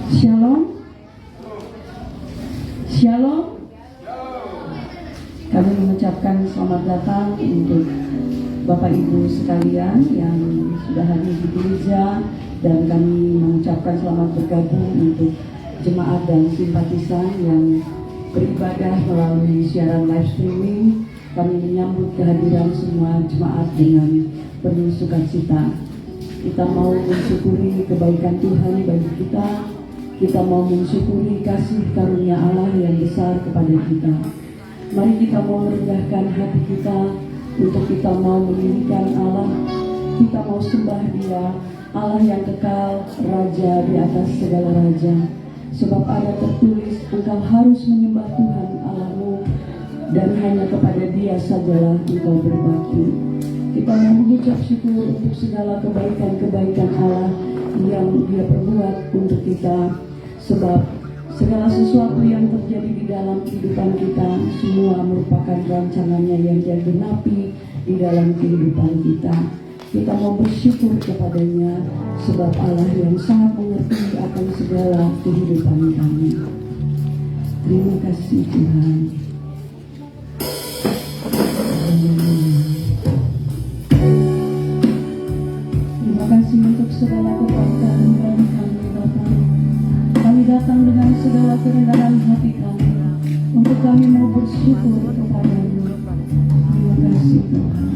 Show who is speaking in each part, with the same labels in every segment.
Speaker 1: Shalom. Shalom. Kami mengucapkan selamat datang untuk Bapak Ibu sekalian yang sudah hadir di gereja, dan kami mengucapkan selamat bergabung untuk jemaat dan simpatisan yang beribadah melalui siaran live streaming. Kami menyambut kehadiran semua jemaat dengan penuh sukacita. Kita mau mensyukuri kebaikan Tuhan bagi kita. Kita mau mensyukuri kasih karunia Allah yang besar kepada kita. Mari kita mau merendahkan hati kita untuk kita mau menginginkan Allah. Kita mau sembah Dia, Allah yang kekal, Raja di atas segala raja. Sebab ada tertulis, engkau harus menyembah Tuhan Allahmu, dan hanya kepada Dia sajalah engkau berbakti. Kita mau mengucap syukur untuk segala kebaikan-kebaikan Allah yang Dia perbuat untuk kita. Sebab segala sesuatu yang terjadi di dalam kehidupan kita semua merupakan rancangannya yang Dia genapi di dalam kehidupan kita. Kita mau bersyukur kepadanya, sebab Allah yang sangat mengerti akan segala kehidupan kami. Terima kasih Tuhan. Terima kasih untuk segala kebaikan yang kami dapat. Kami datang dengan segala kerendahan hati kami untuk kami mau bersyukur kepada-Mu. Terima kasih Tuhan.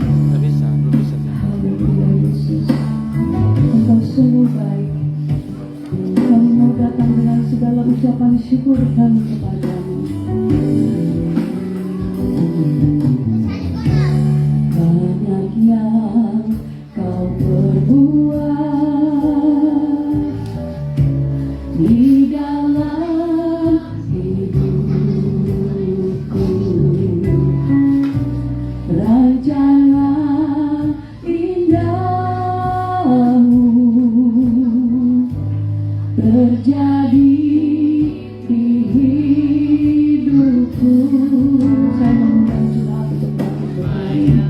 Speaker 1: Haleluya Yesus, Engkau sungguh baik. Kami mau datang dengan segala ucapan syukur kami kepada-Mu. Banyak yang Kau perbuat di dalam hidupku, rancangan indahmu terjadi di hidupku. Saya mengundang jemaat untuk bangkit berdiri.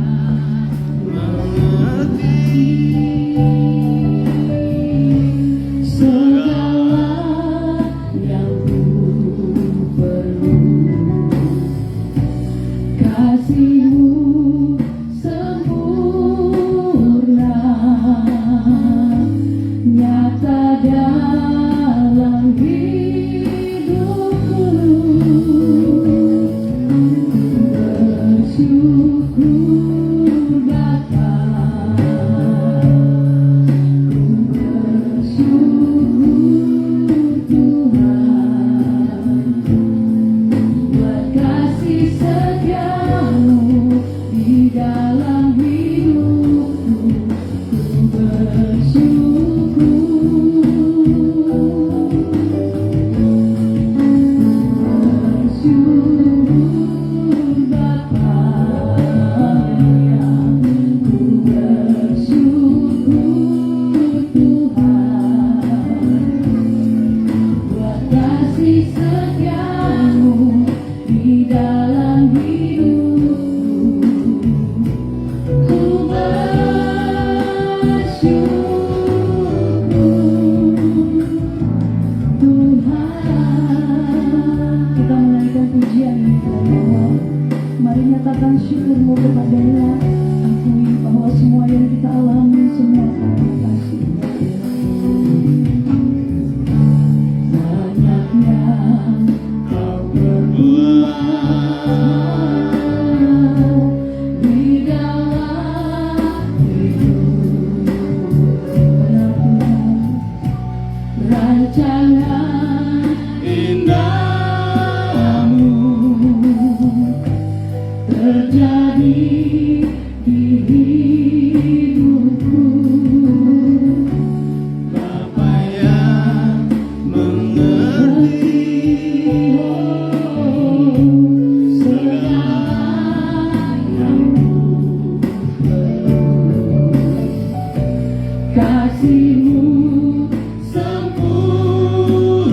Speaker 2: Kasih-Mu sempurna.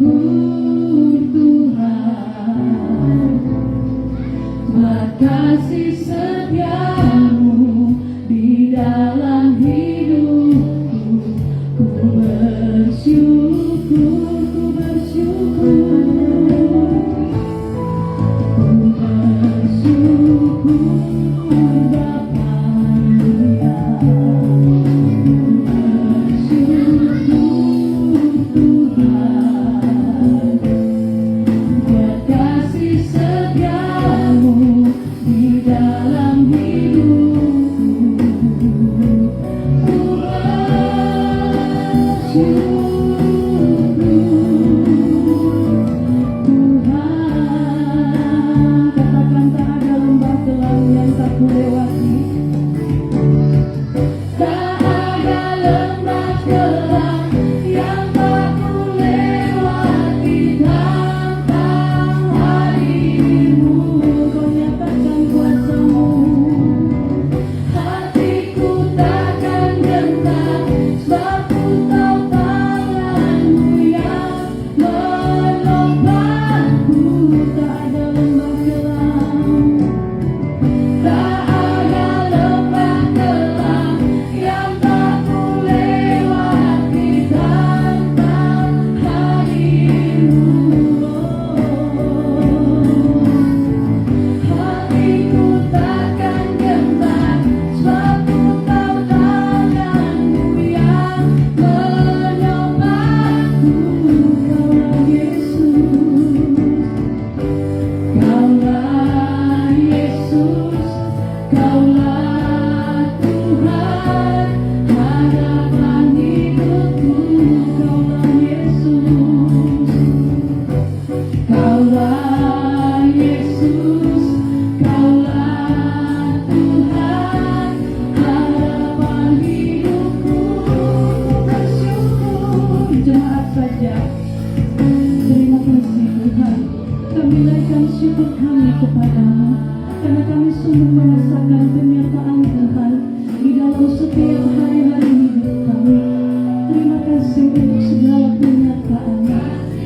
Speaker 1: Tuhan, buat kasih setiamu di dalam hidupku. Ku bersyukur, ku bersyukur, ku bersyukur Bapa mulia. Syukur kami kepadamu, karena kami sungguh merasakan penyertaan Tuhan di dalam setiap hari-hari hidup kami. Terima kasih untuk segala penyertaan-Nya.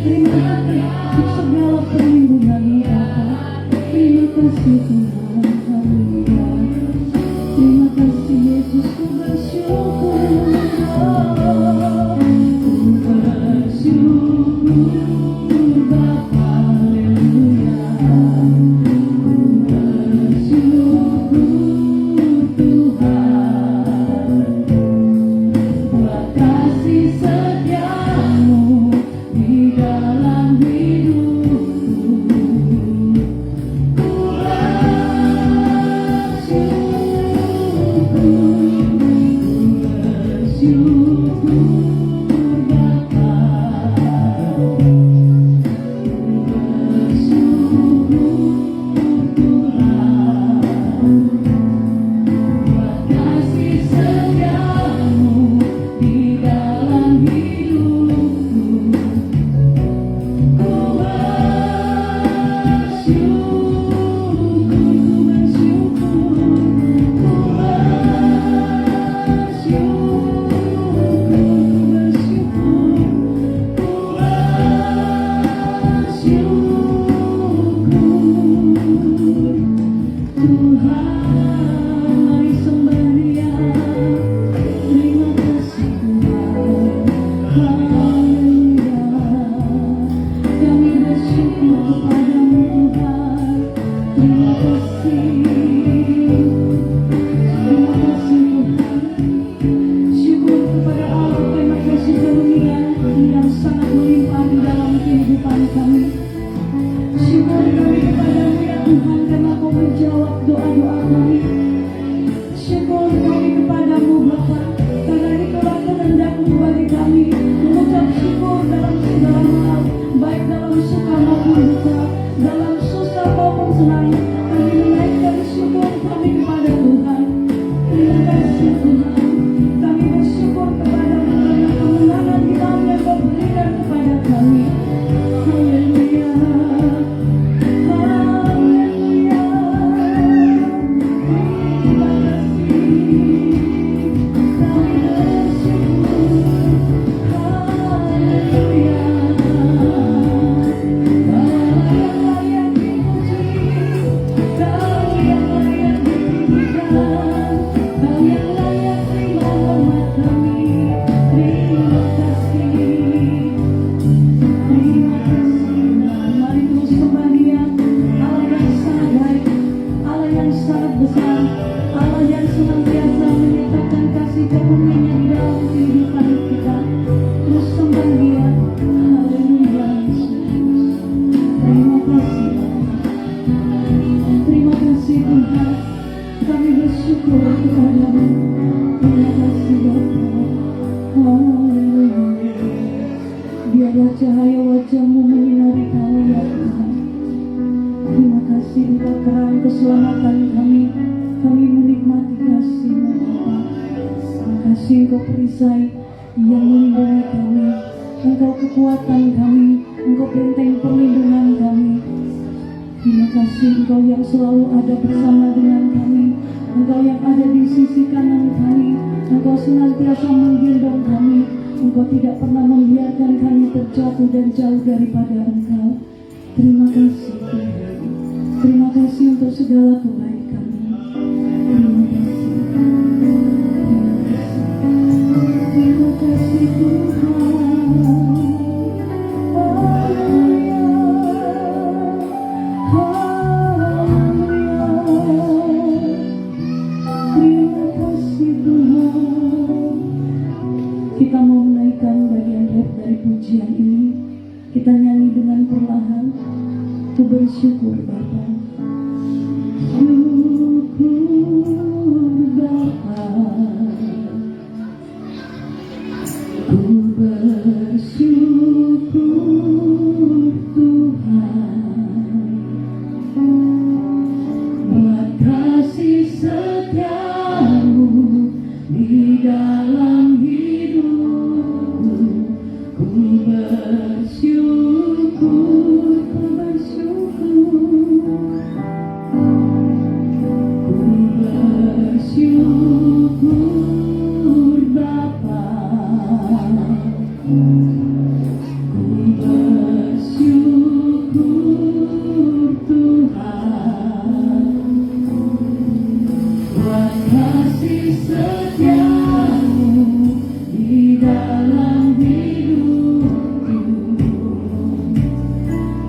Speaker 1: Terima kasih untuk segala perlindungan-Nya Bapa. Terima kasih Tuhan. Haleluya. Terima kasih Yesus, ku bersyukur. Ku bersyukur Bapa. Haleluya. Ku bersyukur cahaya wajah-Mu menyinari kami ya Tuhan. Terima kasih Engkau terang keselamatan kami. Kami menikmati kasih-Mu Bapa. Terima kasih Engkau perisai yang melindungi kami. Engkau kekuatan kami. Engkau benteng perlindungan kami. Terima kasih Engkau yang selalu ada bersama dengan kami. Engkau yang ada di sisi kanan kami. Engkau senantiasa menggendong kami. Engkau tidak pernah membiarkan kami terjatuh dan jauh daripada Engkau. Terima kasih Tuhan. Terima kasih untuk segala kebaikan-Mu. Terima kasih. Terima kasih Tuhan. Kita mau menaikkan bagian rap dari pujian ini. Kita nyanyi dengan perlahan. Ku bersyukur Bapa. Syukur Bapa. Ku bersyukur Tuhan. Buat kasih setia-Mu di dalam hidupku. Ku bersyukur, ku bersyukur, ku bersyukur Bapa. Ku bersyukur Tuhan. Buat kasih setia-Mu di dalam hidupku.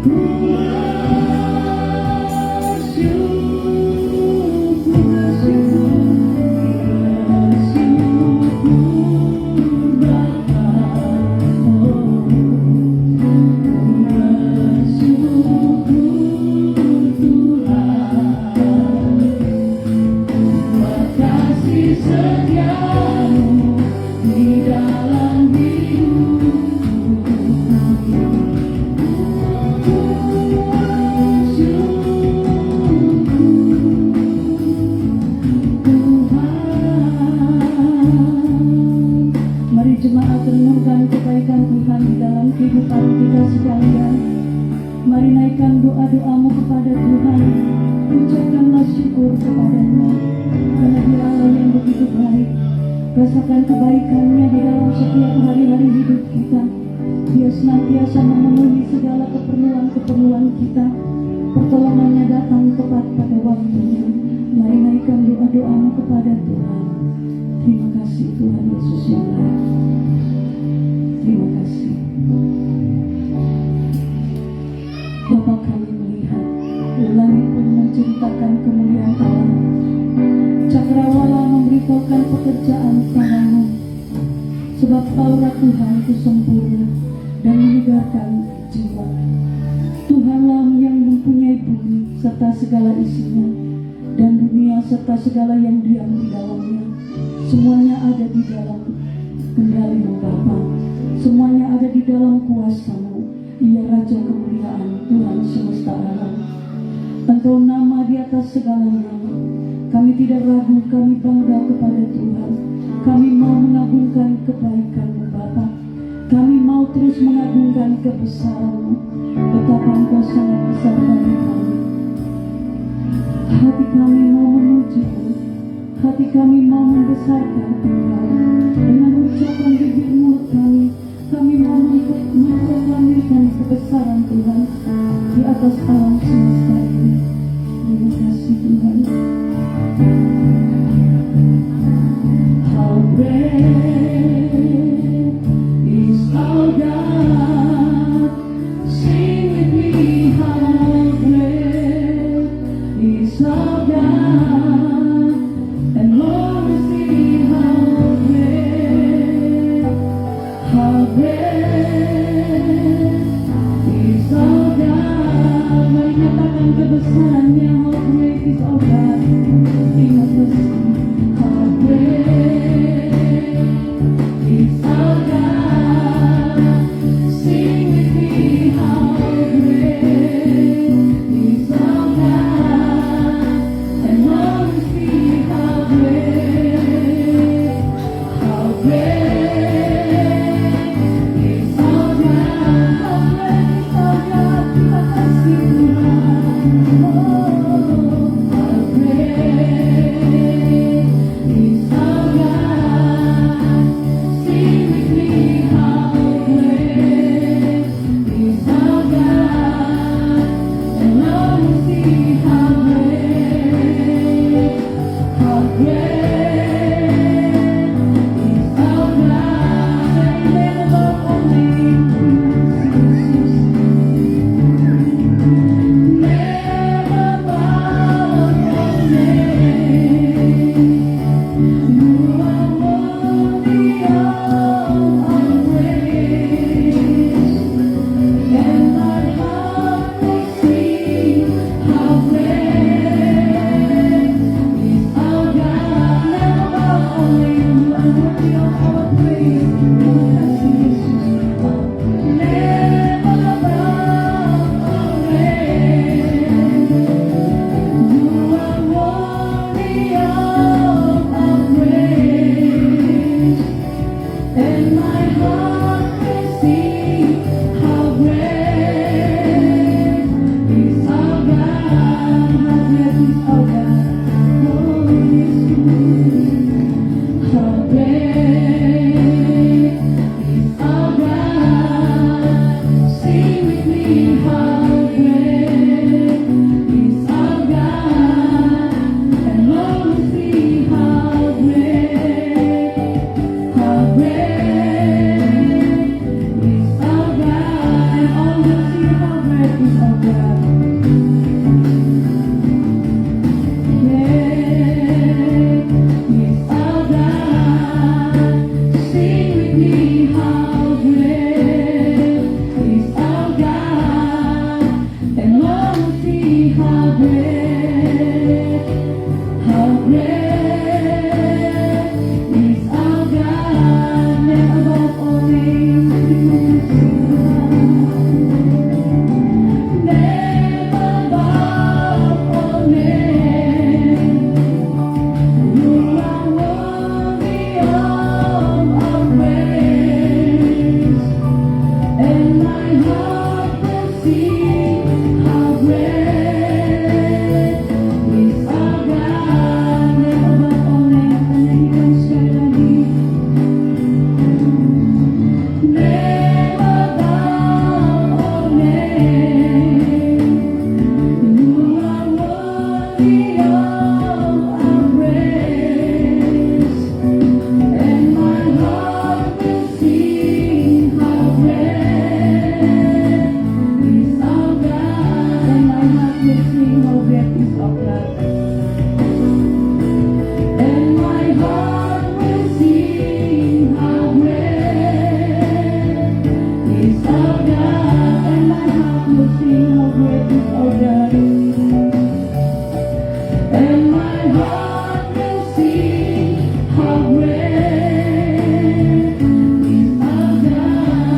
Speaker 1: Ku bersyukur Bapa. Bersyukur Tuhan. Buat kasih setia-Mu di dalam hidupku. Mari jemaat renungkan kebaikan Tuhan di dalam kehidupan kita sekalian. Mari naikkan doa-doamu kepada Tuhan. Ucapkanlah syukur kepada-Nya, karena Dia Allah yang begitu baik. Rasakan kebaikan-Nya di dalam setiap hari-hari hidup kita. Dia senantiasa memenuhi segala keperluan-keperluan kita. Pertolongan-Nya datang tepat pada waktunya. Mari naikkan doa-doamu kepada Tuhan. Terima kasih Tuhan Yesus yang baik. Terima kasih. Bapa, kami melihat langit pun menceritakan kemuliaan Allah. Cakrawala memberitahukan pekerjaan tangan-Mu. Sebab Taurat Tuhan itu sempurna dan menyegarkan jiwa. Tuhanlah yang mempunyai bumi serta segala isinya, dan dunia serta segala yang diam di dalamnya. Semuanya ada di dalam kendali-Mu Bapa. Semuanya ada di dalam kuasa-Mu. Ia Raja kemuliaan, Tuhan semesta alam. Engkau nama di atas segala nama. Kami tidak ragu, kami bangga kepada Tuhan. Kami mau mengagungkan kebaikan-Mu Bapa. Kami mau terus mengagungkan kebesaran-Mu. Betapa Engkau sangat besar bagi kami. Hati kami mau memuji-Mu. Hati kami mau membesarkan Engkau. Dengan ucapan bibir mulut kami mau memproklamirkan kebesaran Tuhan di atas alam semesta ini. Terima kasih Tuhan. How great is our God. Sing with me, how great is our God. And Lord, we see how great is our God. Mari nyatakan God, and my heart will sing how great is our God. And my heart will sing how great is our God.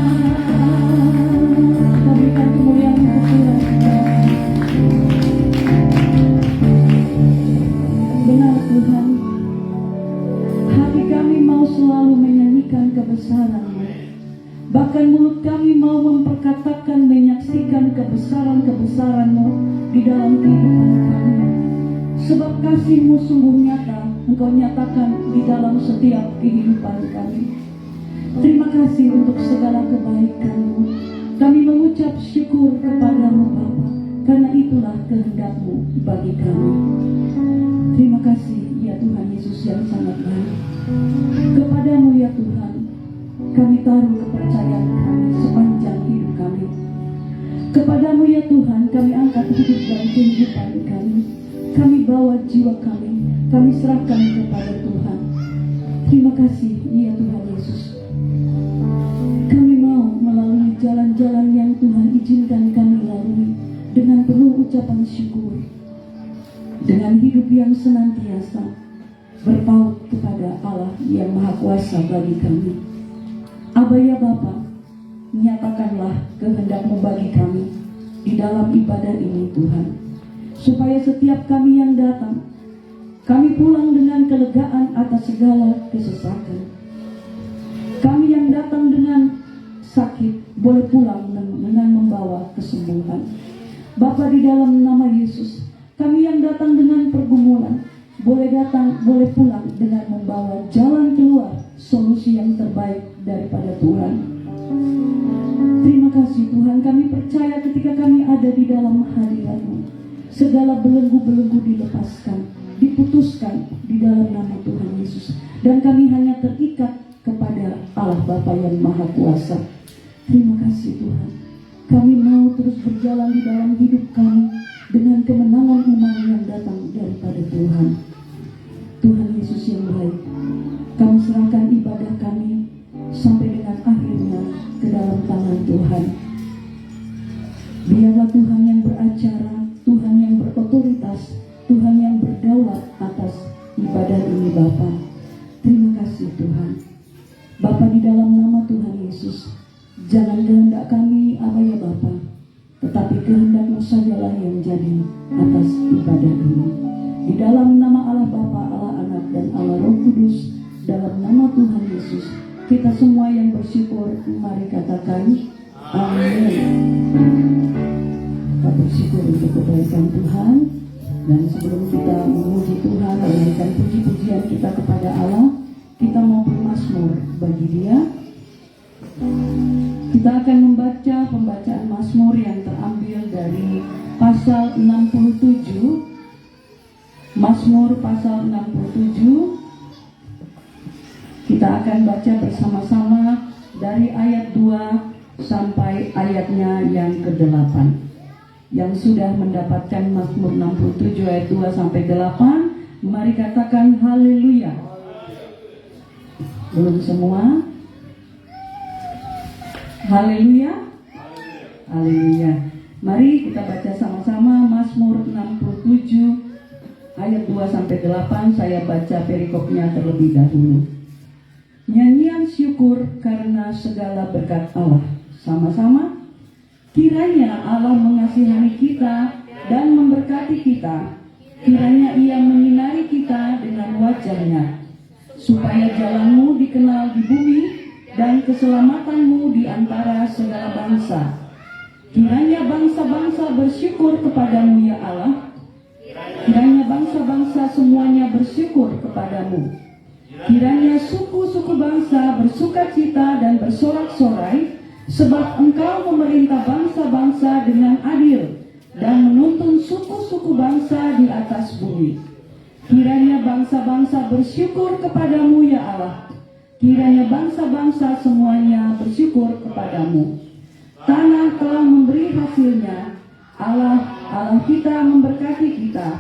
Speaker 1: Berikan kemuliaan untuk Tuhan. Benar Tuhan, hati kami mau selalu menyanyikan kebesaran-Mu. Bahkan mulut kami mau memperkatakan, menyaksikan kebesaran-kebesaran-Mu di dalam kehidupan kami. Sebab kasih-Mu sungguh nyata, Engkau nyatakan di dalam setiap kehidupan kami. Terima kasih untuk segala kebaikan-Mu. Kami mengucap syukur kepada-Mu Bapa, karena itulah kehendak-Mu bagi kami. Terima kasih ya Tuhan Yesus yang sangat baik. Kepada-Mu ya Tuhan, kami taruh kepercayaan kami sepanjang hidup kami. Kepada-Mu ya Tuhan, kami angkat hidup dan kehidupan kami. Kami bawa jiwa kami serahkan kepada Tuhan. Terima kasih ya Tuhan Yesus. Kami mau melalui jalan-jalan yang Tuhan izinkan kami lalui dengan penuh ucapan syukur, dengan hidup yang senantiasa berpaut kepada Allah yang Maha Kuasa bagi kami. Aba ya Bapa, nyatakanlah kehendak-Mu bagi kami di dalam ibadah ini Tuhan, supaya setiap kami yang datang, kami pulang dengan kelegaan atas segala kesesakan. Kami yang datang dengan sakit boleh pulang dengan membawa kesembuhan. Bapa, di dalam nama Yesus, kami yang datang dengan pergumulan boleh pulang dengan membawa jalan keluar, solusi yang terbaik daripada Tuhan. Terima kasih Tuhan, kami percaya ketika kami ada di dalam hadirat-Mu, segala belenggu-belenggu dilepaskan, diputuskan di dalam nama Tuhan Yesus. Dan kami hanya terikat kepada Allah Bapa yang Maha Kuasa. Terima kasih Tuhan, kami mau terus berjalan di dalam hidup kami dengan kemenangan iman yang datang daripada Tuhan. Tuhan Yesus yang baik, kami serahkan ibadah kami sampai dengan akhirnya ke dalam tangan Tuhan. Biarlah Tuhan yang beracara, Tuhan yang berotoritas, Tuhan yang berdaulat atas ibadah ini Bapa. Terima kasih Tuhan. Bapa, di dalam nama Tuhan Yesus, jangan kehendak kami apa ya Bapa, tetapi kehendak-Mu sajalah yang jadi atas ibadah ini. Di dalam nama Allah Bapa, Allah Anak, dan Allah Roh Kudus, dalam nama Tuhan Yesus, kita semua yang bersyukur, mari katakan amin. Kita bersyukur untuk kebaikan Tuhan, dan sebelum kita memuji Tuhan, menaikkan puji-pujian kita kepada Allah, kita mau bermazmur bagi Dia. Kita akan membaca pembacaan Mazmur yang terambil dari pasal 67. Mazmur pasal 67. Kita akan baca bersama-sama dari ayat 2 sampai ayatnya yang ke-8. Yang sudah mendapatkan Mazmur 67 ayat 2 sampai 8, mari katakan haleluya. Belum semua? Haleluya. Haleluya. Mari kita baca sama-sama Mazmur 67 ayat 2 sampai 8. Saya baca perikopnya terlebih dahulu. Nyanyian syukur karena segala berkat Allah. Sama-sama. Kiranya Allah mengasihani kita dan memberkati kita. Kiranya Ia menyinari kita dengan wajah-Nya, supaya jalan-Mu dikenal di bumi dan keselamatan-Mu di antara segala bangsa. Kiranya bangsa-bangsa bersyukur kepadamu ya Allah. Kiranya bangsa-bangsa semuanya bersyukur kepadamu. Kiranya suku-suku bangsa bersukacita dan bersorak-sorai, sebab Engkau memerintah bangsa-bangsa dengan adil dan menuntun suku-suku bangsa di atas bumi. Kiranya bangsa-bangsa bersyukur kepadamu ya Allah. Kiranya bangsa-bangsa semuanya bersyukur kepadamu. Tanah telah memberi hasilnya. Allah kita memberkati kita.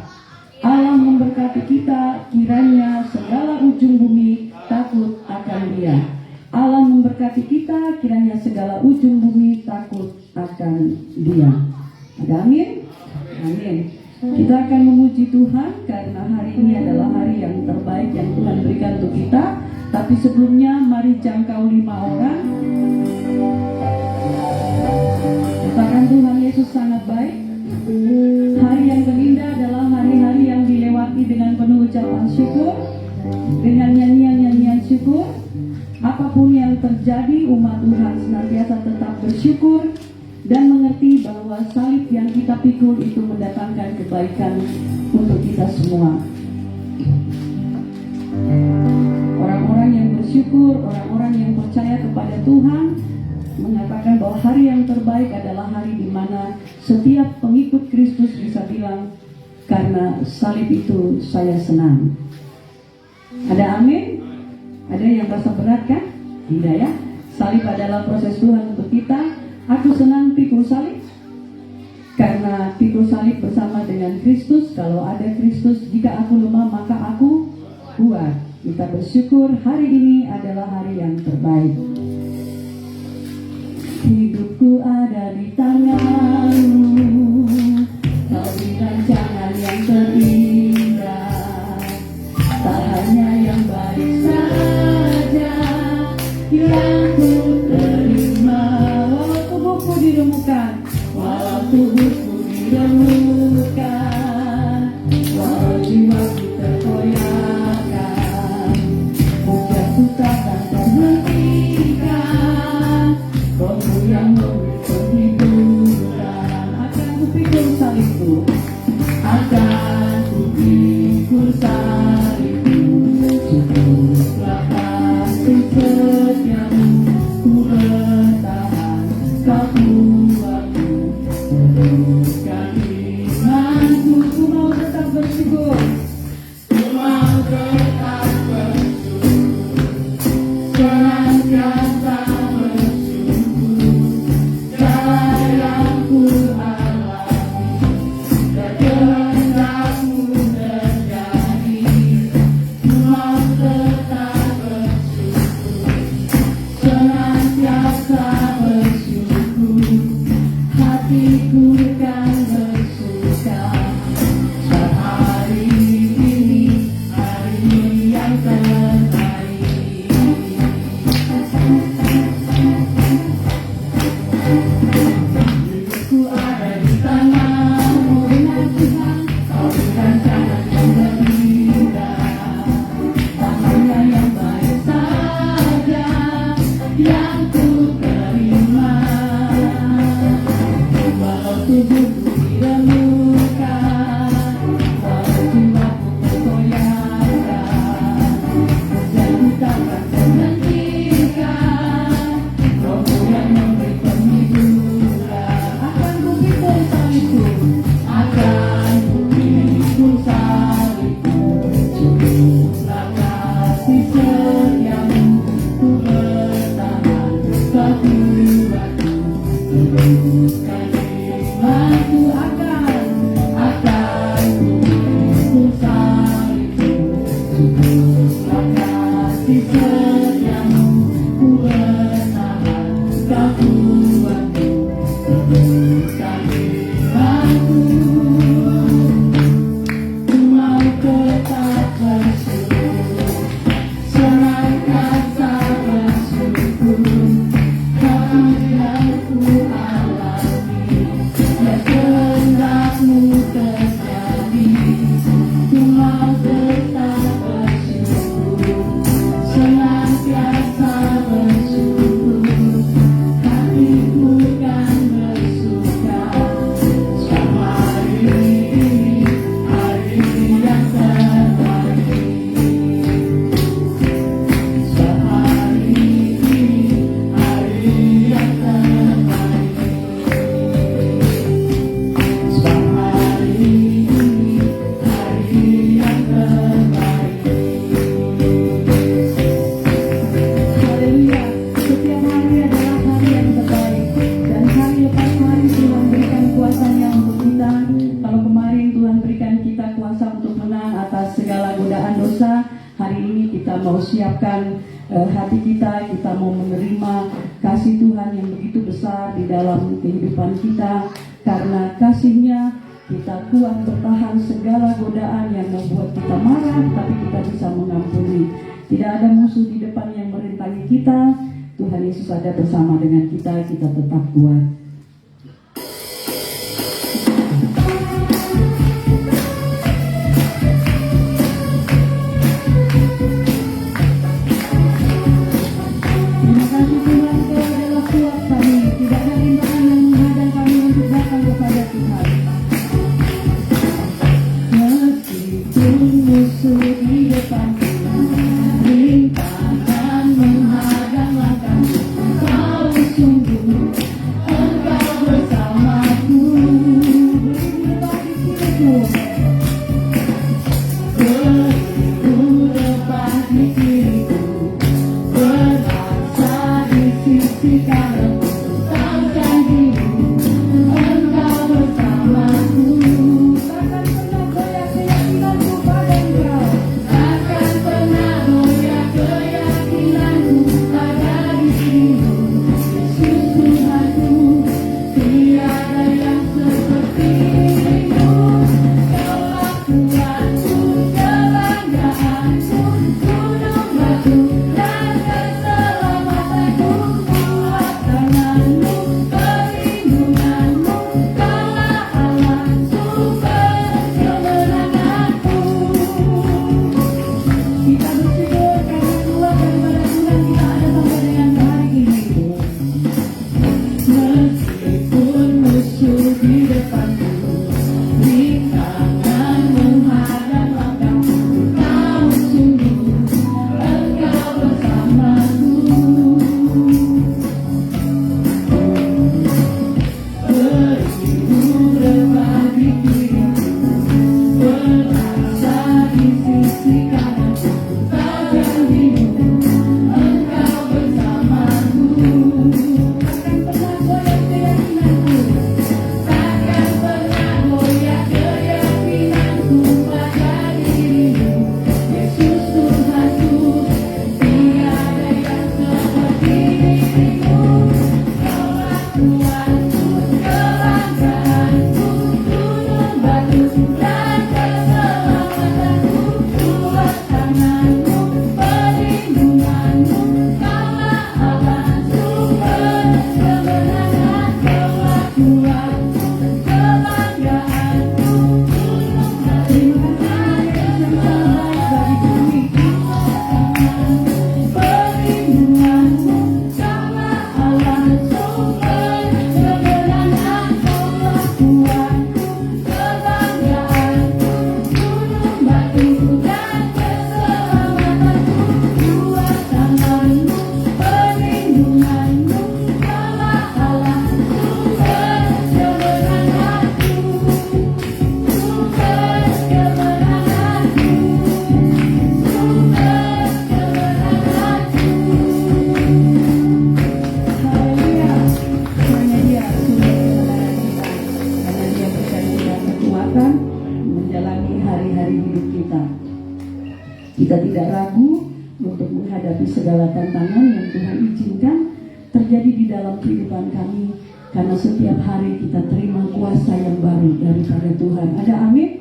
Speaker 1: Allah memberkati kita, kiranya segala ujung bumi takut akan Dia. Allah memberkati kita. kita, kiranya segala ujung bumi takut akan Dia. Ada amin? Amin. Kita akan memuji Tuhan karena hari ini adalah hari yang terbaik yang Tuhan berikan untuk kita. Tapi sebelumnya mari jangkau 5 orang. Katakan Tuhan Yesus sangat baik. Hari yang terindah adalah hari-hari yang dilewati dengan penuh ucapan syukur, dengan nyanyian-nyanyian syukur. Apapun yang terjadi, umat Tuhan senantiasa tetap bersyukur dan mengerti bahwa salib yang kita pikul itu mendatangkan kebaikan untuk kita semua. Orang-orang yang bersyukur, orang-orang yang percaya kepada Tuhan mengatakan bahwa hari yang terbaik adalah hari di mana setiap pengikut Kristus bisa bilang, karena salib itu saya senang. Ada amin? Ada yang merasa berat kan? Tidak ya? Salib adalah proses Tuhan untuk kita. Aku senang pikul salib karena pikul salib bersama dengan Kristus. Kalau ada Kristus, jika aku lemah maka aku kuat. Kita bersyukur hari ini adalah hari yang terbaik. Hidupku ada di tangan-Mu, Kau beri rancangan yang terindah. Tak hanya yang baik saja yang ku terima. Walau tubuhku diremukkan, walau tubuhku diremukkan, walau jiwaku terkoyakkan, hujanku takkan terhentikan. Rohmu yang memberi penghiburan. Akan kupikul salibku, akan kupikul salibku. Syukurlah kasih setiamu, ku bertahan, Kau kuatku, teruskan imanku. Ku mau tetap bersyukur, ku mau tetap bersyukur, senantiasa bersyukur. Segala yang ku alami, kehendak-Mu terjadi. Ku mau tetap bersyukur, senantiasa bersyukur. Hatiku kan bersuka saat hari ini, hari yang terbaik. Hidupku ada di tangan-Mu, dengan Tuhan Kau berikan jalan yang terindah. Tak hanya yang baik saja yang ku terima. Walau tubuhku diremukkan, walau jiwaku terkoyakkan, hujanku takkan terhentikan. Rohmu yang memberi penghiburan. Akan kupikul salibku, akan kupikul salibku. Syukurlah kasih setiamu, ku bertahan, Kau kuatku, teruskan imanku. Akan kupikul salibku. Syukurlah kasih setiamu, ku bertahan, Kau kuatku, teruskan imanku. Ku mau tetap bersyukur, senantiasa bersyukur. Apa yang ku alami, ya kehendak-Mu terjadi. Ku mau tetap bersyukur, senantiasa bersyukur. Hatiku kan bersuka selama hari ini, hari yang terbaik. Sehari ini, hari yang terbaik. Sehari ini, hari yang terbaik. Haleluya. Setiap hari adalah hari yang terbaik, dan hari lepas hari Tuhan berikan kuasa-Nya untuk kita. Kalau kemarin Tuhan berikan kita kuasa untuk menang atas segala godaan dosa, hari ini kita mau siapkan hati kita, kita mau menerima kasih Tuhan yang begitu besar di dalam kehidupan kita. Karena kasih-Nya kita kuat bertahan segala godaan yang membuat kita marah, tapi kita bisa mengampuni. Tidak ada musuh di depan yang merintangi kita. Tuhan Yesus ada bersama dengan kita, kita tetap kuat. Kita tidak ragu untuk menghadapi segala tantangan yang Tuhan izinkan terjadi di dalam kehidupan kami, karena setiap hari kita terima kuasa yang baru daripada Tuhan. Ada amin?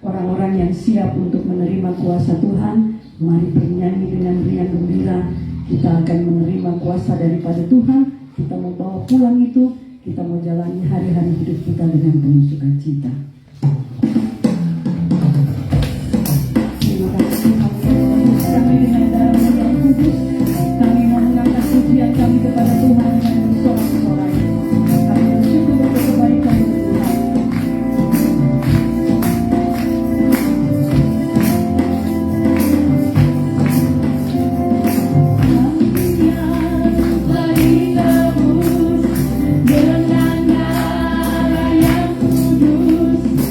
Speaker 1: Orang-orang yang siap untuk menerima kuasa Tuhan, mari bernyanyi dengan riang gembira. Kita akan menerima kuasa daripada Tuhan. Kita mau bawa pulang itu, kita mau jalani hari-hari hidup kita dengan penuh sukacita. Kami dengan darah yang kudus, kami mau mengangkat pujian kami kepada Tuhan dengan bersorak-sorai. Kami bersyukur untuk kebaikan Tuhan. Dengan darah yang kudus.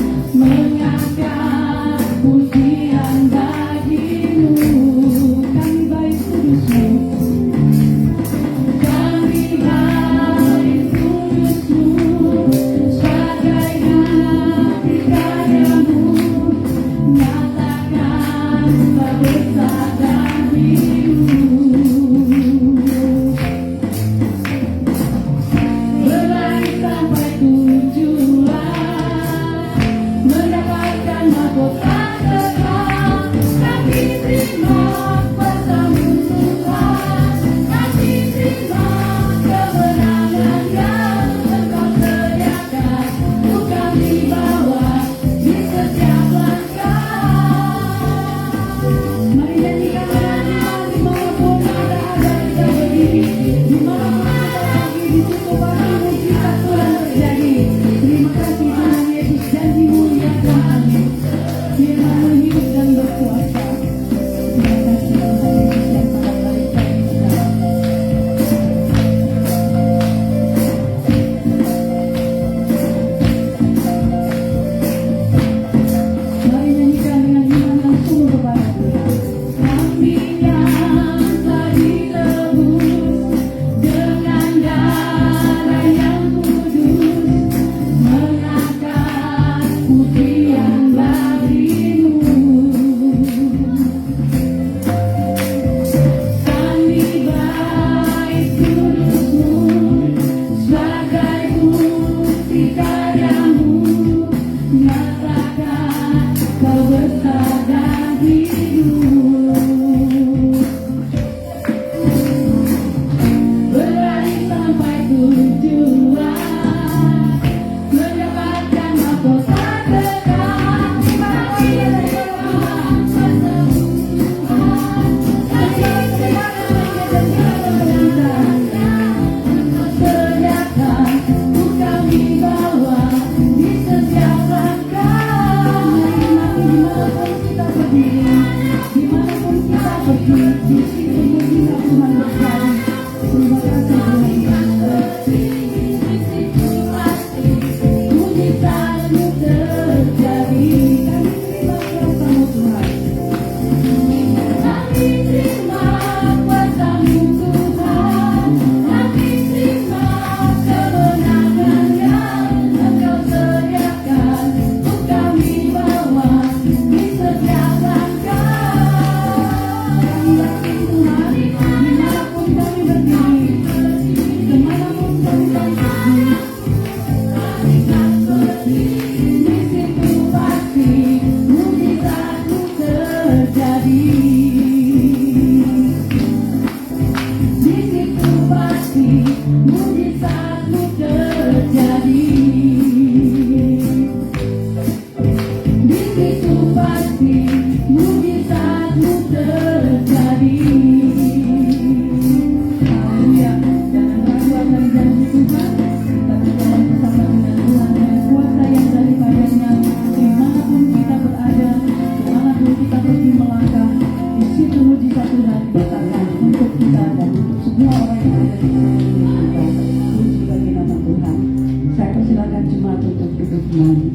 Speaker 1: Saya persilakan jemaat untuk duduk kembali.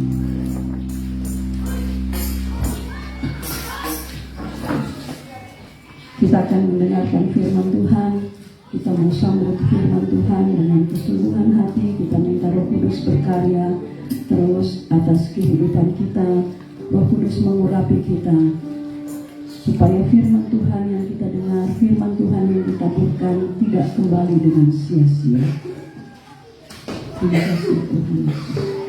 Speaker 1: Kita akan mendengarkan firman Tuhan. Kita mau sambut firman Tuhan dengan kesungguhan hati. Kita minta Roh Kudus berkarya terus atas kehidupan kita. Roh Kudus mengurapi kita, supaya firman Tuhan yang kita dengar, firman Tuhan yang ditaburkan tidak kembali dengan sia-sia. Terima kasih Tuhan Yesus.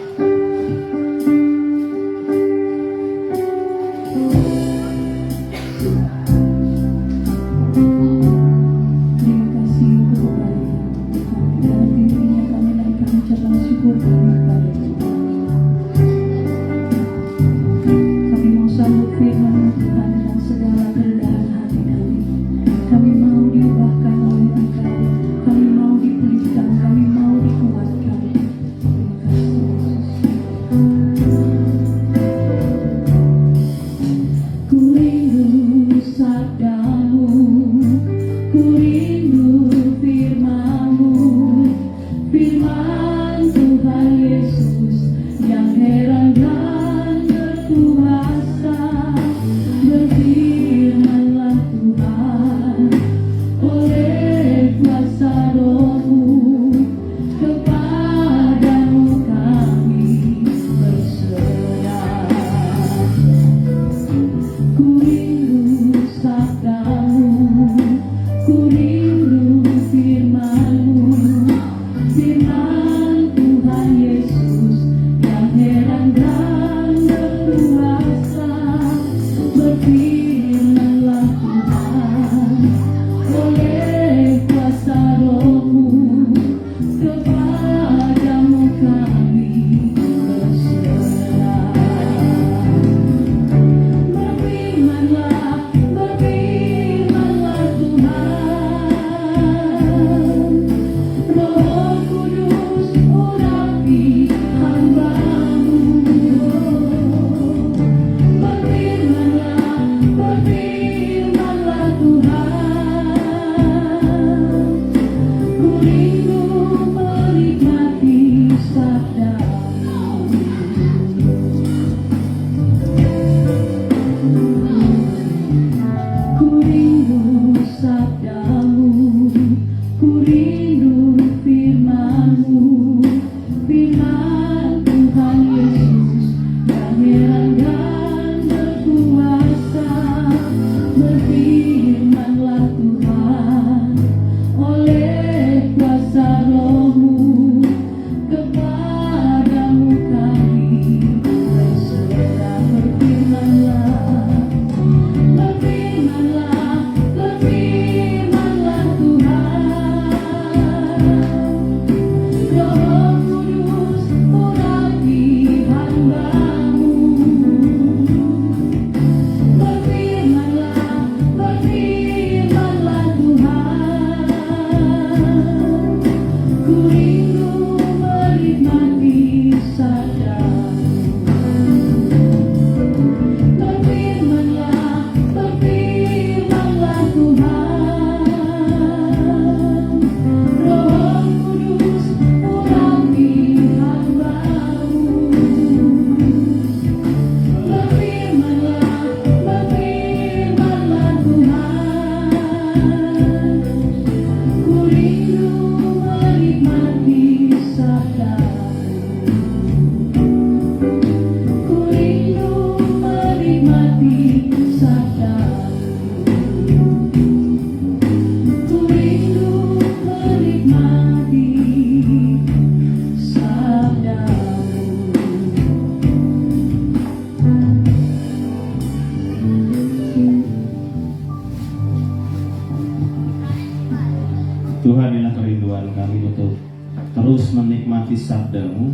Speaker 2: terus menikmati sabda-Mu,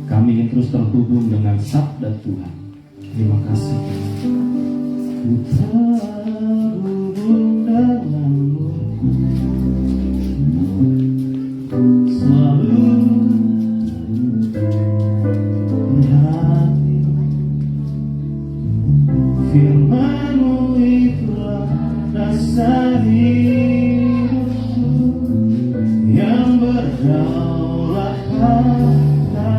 Speaker 2: kami ingin terus terhubung dengan sabda Tuhan. Terima kasih. Ku terhubung denganmu, selalu di hati. Firman-Mu itulah dasar hidupku yang berdaulat pada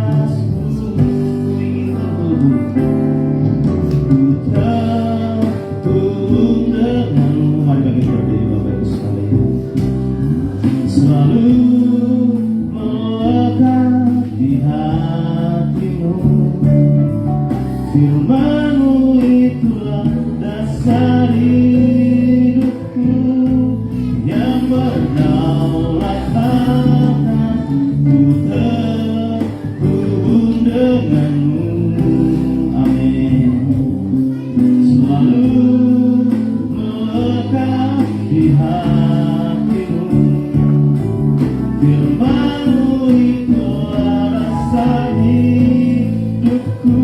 Speaker 2: hidupku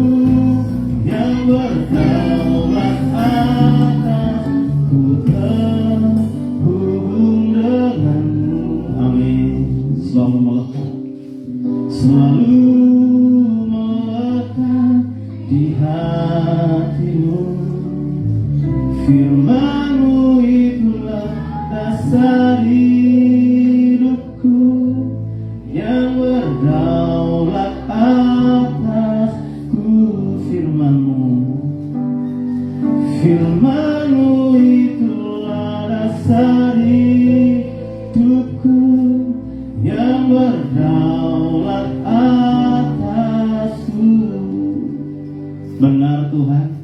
Speaker 2: yang berdaulat atasku terhubung denganmu. Amin. Selalu melekat, selalu melekat di hatimu. Firman-Mu itulah dasar hidupku yang berdaulat atasku. Firman-Mu, Firman-Mu itulah dasar hidupku yang berdaulat atasku. Benar Tuhan,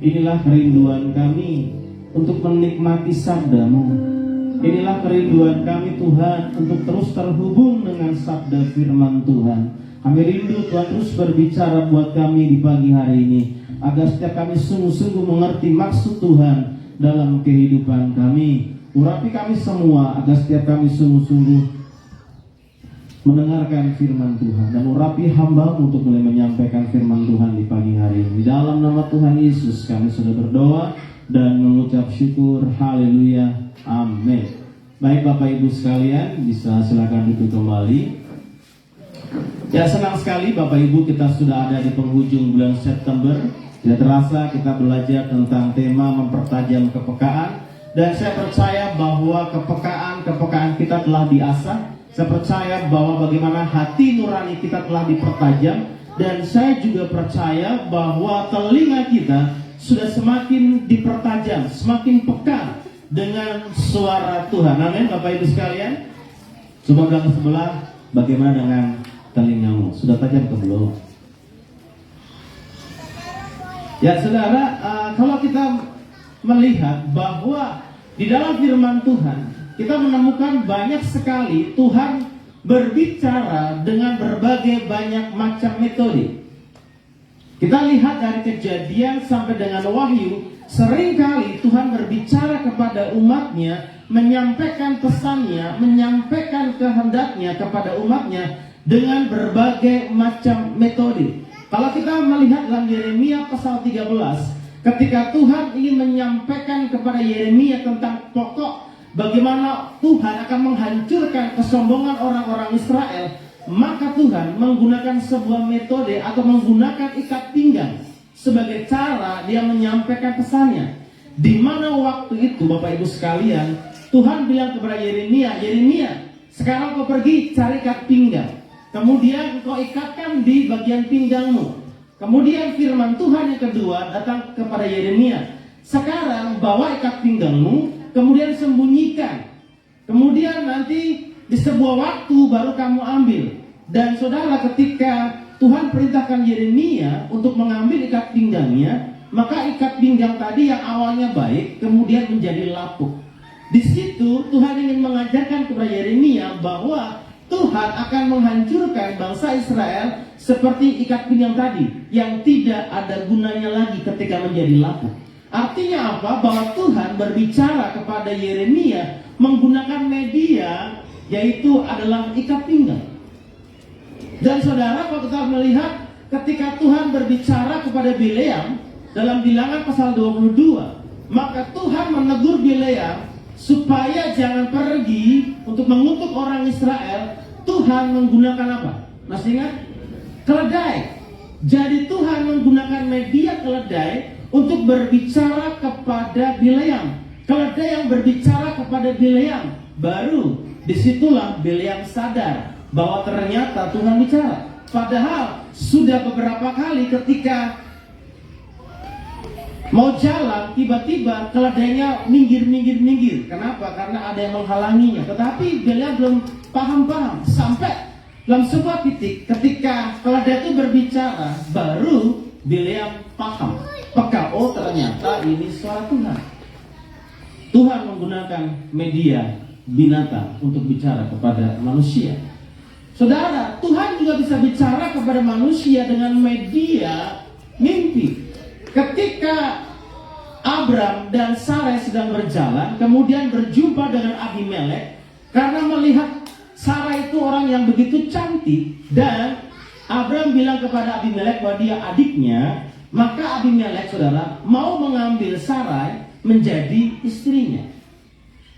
Speaker 2: inilah kerinduan kami untuk menikmati sabda-Mu. Inilah kerinduan kami Tuhan untuk terus terhubung dengan sabda firman Tuhan. Kami rindu Tuhan terus berbicara buat kami di pagi hari ini, agar setiap kami sungguh-sungguh mengerti maksud Tuhan dalam kehidupan kami. Urapi kami semua agar setiap kami sungguh-sungguh mendengarkan firman Tuhan, dan urapi hamba-Mu untuk mulai menyampaikan firman Tuhan di pagi hari ini. Di dalam nama Tuhan Yesus kami sudah berdoa dan mengucap syukur. Haleluya, amin. Baik Bapak Ibu sekalian, bisa silakan duduk kembali. Ya, senang sekali Bapak Ibu, kita sudah ada di penghujung bulan September. Tidak terasa kita belajar tentang tema mempertajam kepekaan, dan saya percaya bahwa kepekaan kita telah diasah. Saya percaya bahwa bagaimana hati nurani kita telah dipertajam, dan saya juga percaya bahwa telinga kita sudah semakin dipertajam, semakin peka dengan suara Tuhan. Amin Bapak Ibu sekalian. Coba bilang sebelah, bagaimana dengan telingamu? Sudah tajam ke belum? Ya saudara, kalau kita melihat bahwa di dalam firman Tuhan kita menemukan banyak sekali Tuhan berbicara dengan berbagai banyak macam metode. Kita lihat dari Kejadian sampai dengan Wahyu, seringkali Tuhan berbicara kepada umatnya, menyampaikan pesannya, menyampaikan kehendaknya kepada umatnya dengan berbagai macam metode. Kalau kita melihat dalam Yeremia pasal 13, ketika Tuhan ingin menyampaikan kepada Yeremia tentang pokok bagaimana Tuhan akan menghancurkan kesombongan orang-orang Israel, maka Tuhan menggunakan sebuah metode atau menggunakan ikat pinggang sebagai cara dia menyampaikan pesannya. Di mana waktu itu Bapak Ibu sekalian, Tuhan bilang kepada Yeremia, Yeremia, sekarang kau pergi cari ikat pinggang, kemudian kau ikatkan di bagian pinggangmu. Kemudian firman Tuhan yang kedua datang kepada Yeremia, sekarang bawa ikat pinggangmu, kemudian sembunyikan. Kemudian nanti di sebuah waktu baru kamu ambil. Dan saudara, ketika Tuhan perintahkan Yeremia untuk mengambil ikat pinggangnya, maka ikat pinggang tadi yang awalnya baik kemudian menjadi lapuk. Di situ Tuhan ingin mengajarkan kepada Yeremia bahwa Tuhan akan menghancurkan bangsa Israel seperti ikat pinggang tadi yang tidak ada gunanya lagi ketika menjadi lapuk. Artinya apa? Bahwa Tuhan berbicara kepada Yeremia menggunakan media, yaitu adalah ikat pinggang. Dan saudara, kalau kita melihat ketika Tuhan berbicara kepada Bileam dalam Bilangan pasal 22, maka Tuhan menegur Bileam supaya jangan pergi untuk mengutuk orang Israel. Tuhan menggunakan apa? Masih ingat? Keledai. Jadi Tuhan menggunakan media keledai untuk berbicara kepada Bileam. Keledai yang berbicara kepada Bileam. Baru disitulah Bileam sadar bahwa ternyata Tuhan bicara. Padahal sudah beberapa kali ketika mau jalan, tiba-tiba keledainya minggir. Kenapa? Karena ada yang menghalanginya. Tetapi Bileam belum paham-paham. Sampai dalam sebuah titik ketika keledai itu berbicara, baru Bileam paham. Peka, oh ternyata ini suara Tuhan. Tuhan menggunakan media binatang untuk bicara kepada manusia. Saudara, Tuhan juga bisa bicara kepada manusia dengan media mimpi. Ketika Abram dan Sarai sedang berjalan, kemudian berjumpa dengan Abimelek, karena melihat Sarai itu orang yang begitu cantik, dan Abraham bilang kepada Abimelek bahwa dia adiknya, maka Abimelek, saudara, mau mengambil Sarai menjadi istrinya.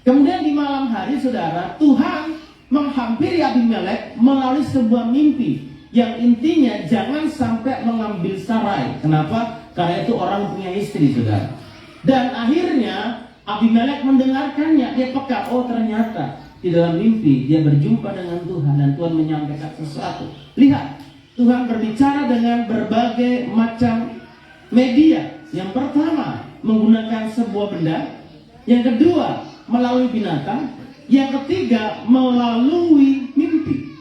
Speaker 2: Kemudian di malam hari, saudara, Tuhan menghampiri Abimelek melalui sebuah mimpi yang intinya jangan sampai mengambil Sarai. Kenapa? Karena itu orang punya istri, saudara. Dan akhirnya Abimelek mendengarkannya, dia peka, oh ternyata di dalam mimpi dia berjumpa dengan Tuhan dan Tuhan menyampaikan sesuatu. Lihat, Tuhan berbicara dengan berbagai macam media. Yang pertama, menggunakan sebuah benda. Yang kedua, melalui binatang. Yang ketiga, melalui mimpi.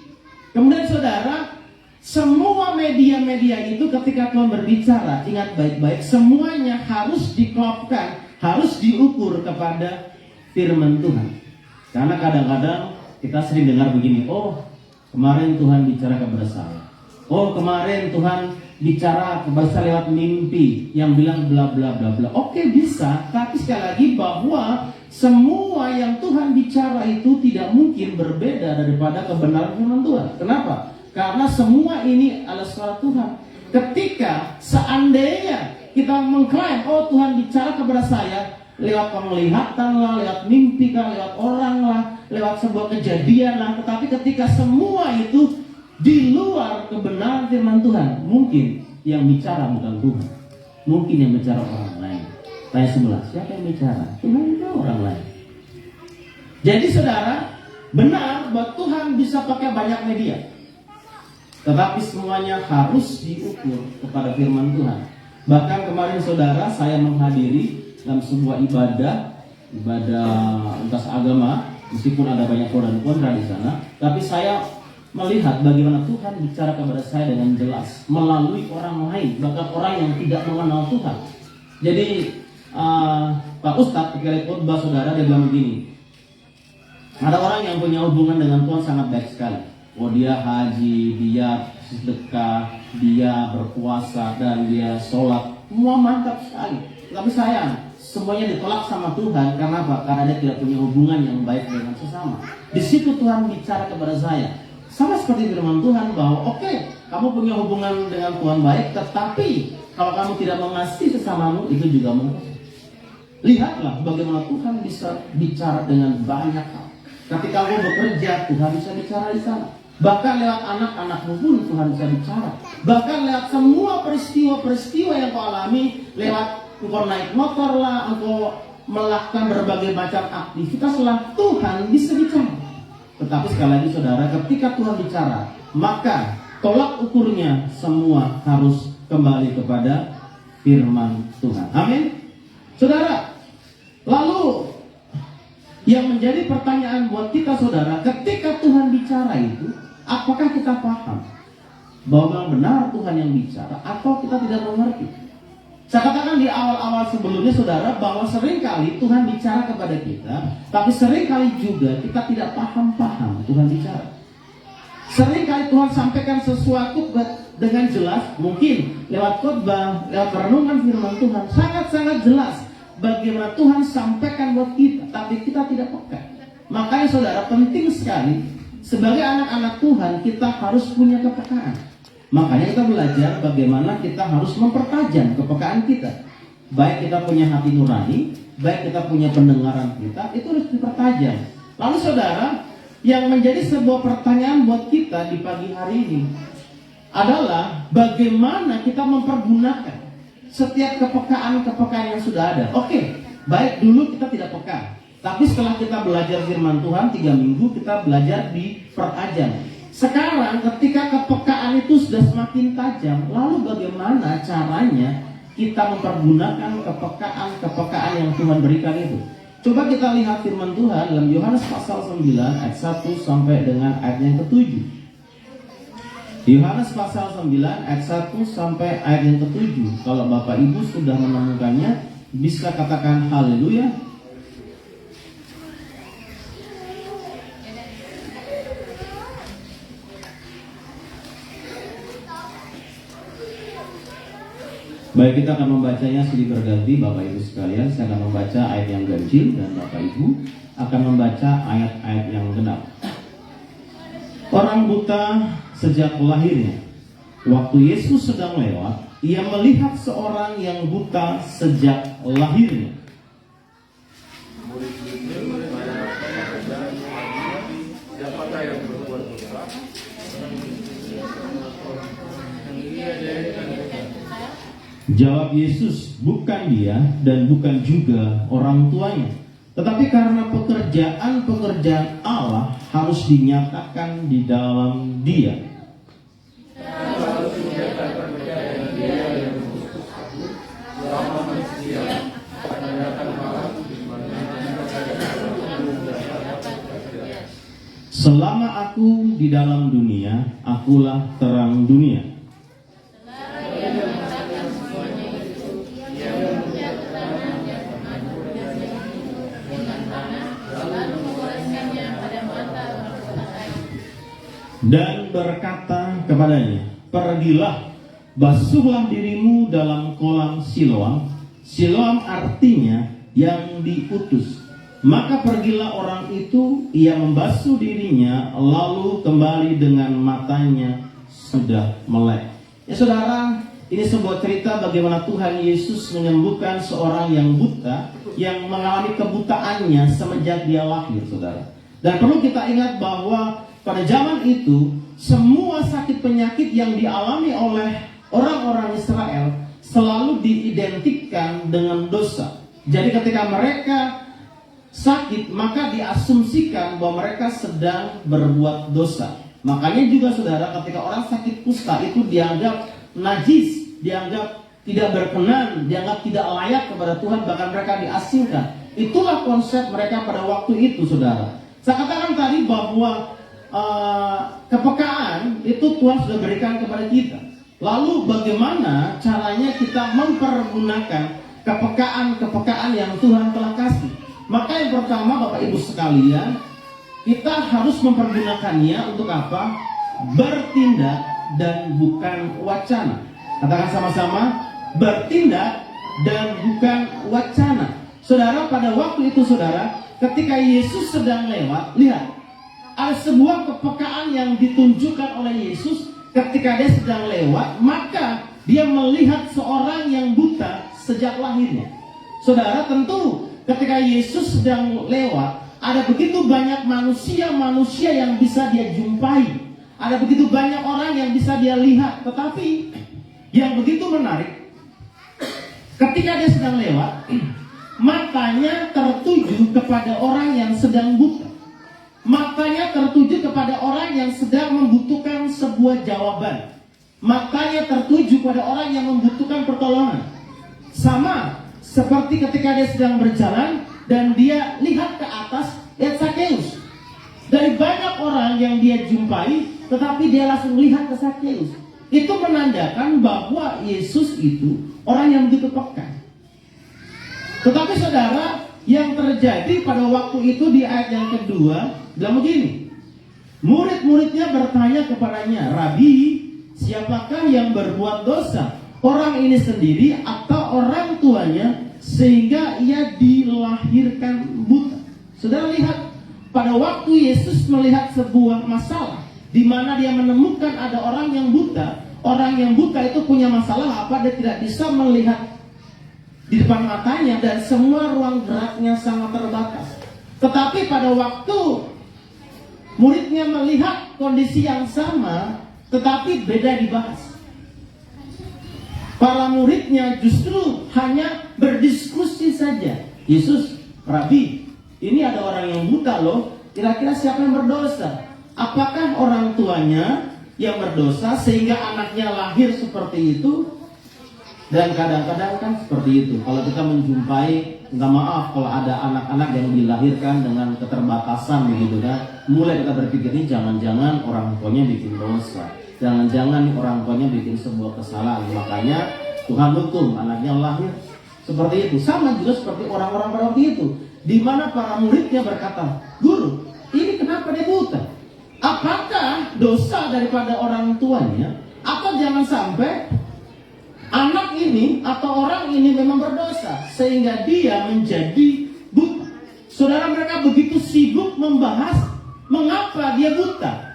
Speaker 2: Kemudian saudara, semua media-media itu ketika Tuhan berbicara, ingat baik-baik, semuanya harus diklopkan, harus diukur kepada firman Tuhan. Karena kadang-kadang kita sering dengar begini, oh kemarin Tuhan bicara kepada saya, oh kemarin Tuhan bicara kepada saya lewat mimpi yang bilang bla bla bla bla. Oke, bisa, tapi sekali lagi bahwa semua yang Tuhan bicara itu tidak mungkin berbeda daripada kebenaran firman Tuhan. Kenapa? Karena semua ini adalah suara Tuhan. Ketika seandainya kita mengklaim, oh Tuhan bicara kepada saya lewat penglihatan lah, lewat mimpi lah, lewat orang lah, lewat sebuah kejadian lah. Tetapi ketika semua itu di luar kebenaran firman Tuhan, mungkin yang bicara bukan Tuhan, mungkin yang bicara orang lain. Tanya sebelah, siapa yang bicara? Tuhan itu orang lain. Jadi saudara, benar bahwa Tuhan bisa pakai banyak media, tetapi semuanya harus diukur kepada firman Tuhan. Bahkan kemarin saudara, saya menghadiri dalam sebuah ibadah lintas agama, meskipun ada banyak pro dan kontra di sana, tapi saya melihat bagaimana Tuhan bicara kepada saya dengan jelas melalui orang lain, bahkan orang yang tidak mengenal Tuhan. Jadi Pak Ustadz ketika khotbah saudara, dia bilang begini, ada orang yang punya hubungan dengan Tuhan sangat baik sekali. Oh dia haji, dia sedekah, dia berpuasa, dan dia sholat, semua mantap sekali. Tapi sayang, semuanya ditolak sama Tuhan. Karena apa? Karena dia tidak punya hubungan yang baik dengan sesama. Di situ Tuhan bicara kepada saya, sama seperti firman Tuhan bahwa oke, kamu punya hubungan dengan Tuhan baik, tetapi kalau kamu tidak mengasihi sesamamu, itu juga mungkin. Lihatlah bagaimana Tuhan bisa bicara dengan banyak hal. Ketika kamu bekerja, Tuhan bisa bicara di sana. Bahkan lewat anak-anakmu pun Tuhan bisa bicara. Bahkan lewat semua peristiwa-peristiwa yang kau alami, lewat engkau naik motor lah, engkau melakukan berbagai macam aktivitas lah, Tuhan bisa bicara. Tetapi sekali lagi saudara, ketika Tuhan bicara, maka tolak ukurnya semua harus kembali kepada firman Tuhan. Amin. Saudara, lalu yang menjadi pertanyaan buat kita saudara, ketika Tuhan bicara itu, apakah kita paham bahwa benar Tuhan yang bicara atau kita tidak mengerti? Saya katakan di awal-awal sebelumnya saudara, bahwa seringkali Tuhan bicara kepada kita, tapi seringkali juga kita tidak paham Tuhan bicara. Seringkali Tuhan sampaikan sesuatu dengan jelas, mungkin lewat khotbah, lewat renungan firman Tuhan, sangat-sangat jelas bagaimana Tuhan sampaikan buat kita, tapi kita tidak peka. Makanya saudara, penting sekali sebagai anak-anak Tuhan kita harus punya kepekaan. Makanya kita belajar bagaimana kita harus mempertajam kepekaan kita. Baik kita punya hati nurani, baik kita punya pendengaran kita, itu harus dipertajam. Lalu saudara, yang menjadi sebuah pertanyaan buat kita di pagi hari ini adalah bagaimana kita mempergunakan setiap kepekaan yang sudah ada. Oke, baik dulu kita tidak peka, tapi setelah kita belajar firman Tuhan 3 minggu, kita belajar dipertajam. Sekarang ketika kepekaan itu sudah semakin tajam, lalu bagaimana caranya kita mempergunakan kepekaan yang Tuhan berikan itu? Coba kita lihat firman Tuhan dalam Yohanes pasal 9 ayat 1 sampai dengan ayat yang ke-7. Yohanes pasal 9 ayat 1 sampai ayat yang ke-7. Kalau Bapak Ibu sudah menemukannya, bisa katakan haleluya. Baik, kita akan membacanya silih berganti Bapak Ibu sekalian. Saya akan membaca ayat yang ganjil dan Bapak Ibu akan membaca ayat-ayat yang genap. Orang buta sejak lahirnya waktu Yesus sedang lewat, ia melihat seorang yang buta sejak lahirnya. Jawab Yesus, bukan dia dan bukan juga orang tuanya. Tetapi karena pekerjaan-pekerjaan Allah harus dinyatakan di dalam dia. Selama aku di dalam dunia, akulah terang dunia. Dan berkata kepadanya, pergilah, basuhlah dirimu dalam kolam Siloam. Siloam artinya yang diutus. Maka pergilah orang itu, ia membasuh dirinya, lalu kembali dengan matanya sudah melek. Ya saudara, ini sebuah cerita bagaimana Tuhan Yesus menyembuhkan seorang yang buta, yang mengalami kebutaannya semenjak dia lahir, saudara. Dan perlu kita ingat bahwa pada zaman itu, semua sakit penyakit yang dialami oleh orang-orang Israel selalu diidentikan dengan dosa. Jadi ketika mereka sakit, maka diasumsikan bahwa mereka sedang berbuat dosa. Makanya juga saudara, ketika orang sakit kusta itu dianggap najis, dianggap tidak berkenan, dianggap tidak layak kepada Tuhan, bahkan mereka diasingkan. Itulah konsep mereka pada waktu itu, saudara. Saya katakan tadi bahwa kepekaan itu Tuhan sudah berikan kepada kita. Lalu bagaimana caranya kita mempergunakan kepekaan yang Tuhan telah kasih? Maka yang pertama, Bapak Ibu sekalian, kita harus mempergunakannya untuk apa? Bertindak dan bukan wacana. Katakan sama-sama, bertindak dan bukan wacana. Saudara, pada waktu itu saudara, ketika Yesus sedang lewat, lihat, ada sebuah kepekaan yang ditunjukkan oleh Yesus ketika dia sedang lewat, maka dia melihat seorang yang buta sejak lahirnya. Saudara, tentu ketika Yesus sedang lewat, ada begitu banyak manusia yang bisa dia jumpai. Ada begitu banyak orang yang bisa dia lihat. Tetapi yang begitu menarik, ketika dia sedang lewat, matanya tertuju kepada orang yang sedang buta. Matanya tertuju kepada orang yang sedang membutuhkan sebuah jawaban. Matanya tertuju pada orang yang membutuhkan pertolongan. Sama seperti ketika dia sedang berjalan dan dia lihat ke atas, lihat Sakeus. Dari banyak orang yang dia jumpai, tetapi dia langsung lihat ke Sakeus. Itu menandakan bahwa Yesus itu orang yang begitu peka. Tetapi saudara, yang terjadi pada waktu itu di ayat yang kedua, bilang begini, murid-muridnya bertanya kepadanya, Rabi, siapakah yang berbuat dosa? Orang ini sendiri atau orang tuanya sehingga ia dilahirkan buta? Saudara lihat, pada waktu Yesus melihat sebuah masalah, di mana dia menemukan ada orang yang buta. Orang yang buta itu punya masalah apa? Dia tidak bisa melihat di depan matanya dan semua ruang geraknya sangat terbatas. Tetapi pada waktu muridnya melihat kondisi yang sama, tetapi beda dibahas. Para muridnya justru hanya berdiskusi saja. Yesus, Rabi, ini ada orang yang buta loh. Kira-kira siapa yang berdosa? Apakah orang tuanya yang berdosa sehingga anaknya lahir seperti itu? Dan kadang-kadang kan seperti itu. Kalau kita menjumpai, nggak maaf kalau ada anak-anak yang dilahirkan dengan keterbatasan begitu kan, mulai kita berpikir ini jangan-jangan orang tuanya bikin dosa, jangan-jangan orang tuanya bikin sebuah kesalahan, makanya Tuhan hukum anaknya lahir seperti itu. Sama juga seperti orang-orang pada waktu itu, di mana para muridnya berkata, Guru, ini kenapa dia buta? Apakah dosa daripada orang tuanya, atau jangan sampai anak ini atau orang ini memang berdosa sehingga dia menjadi buta? Saudara, mereka begitu sibuk membahas mengapa dia buta,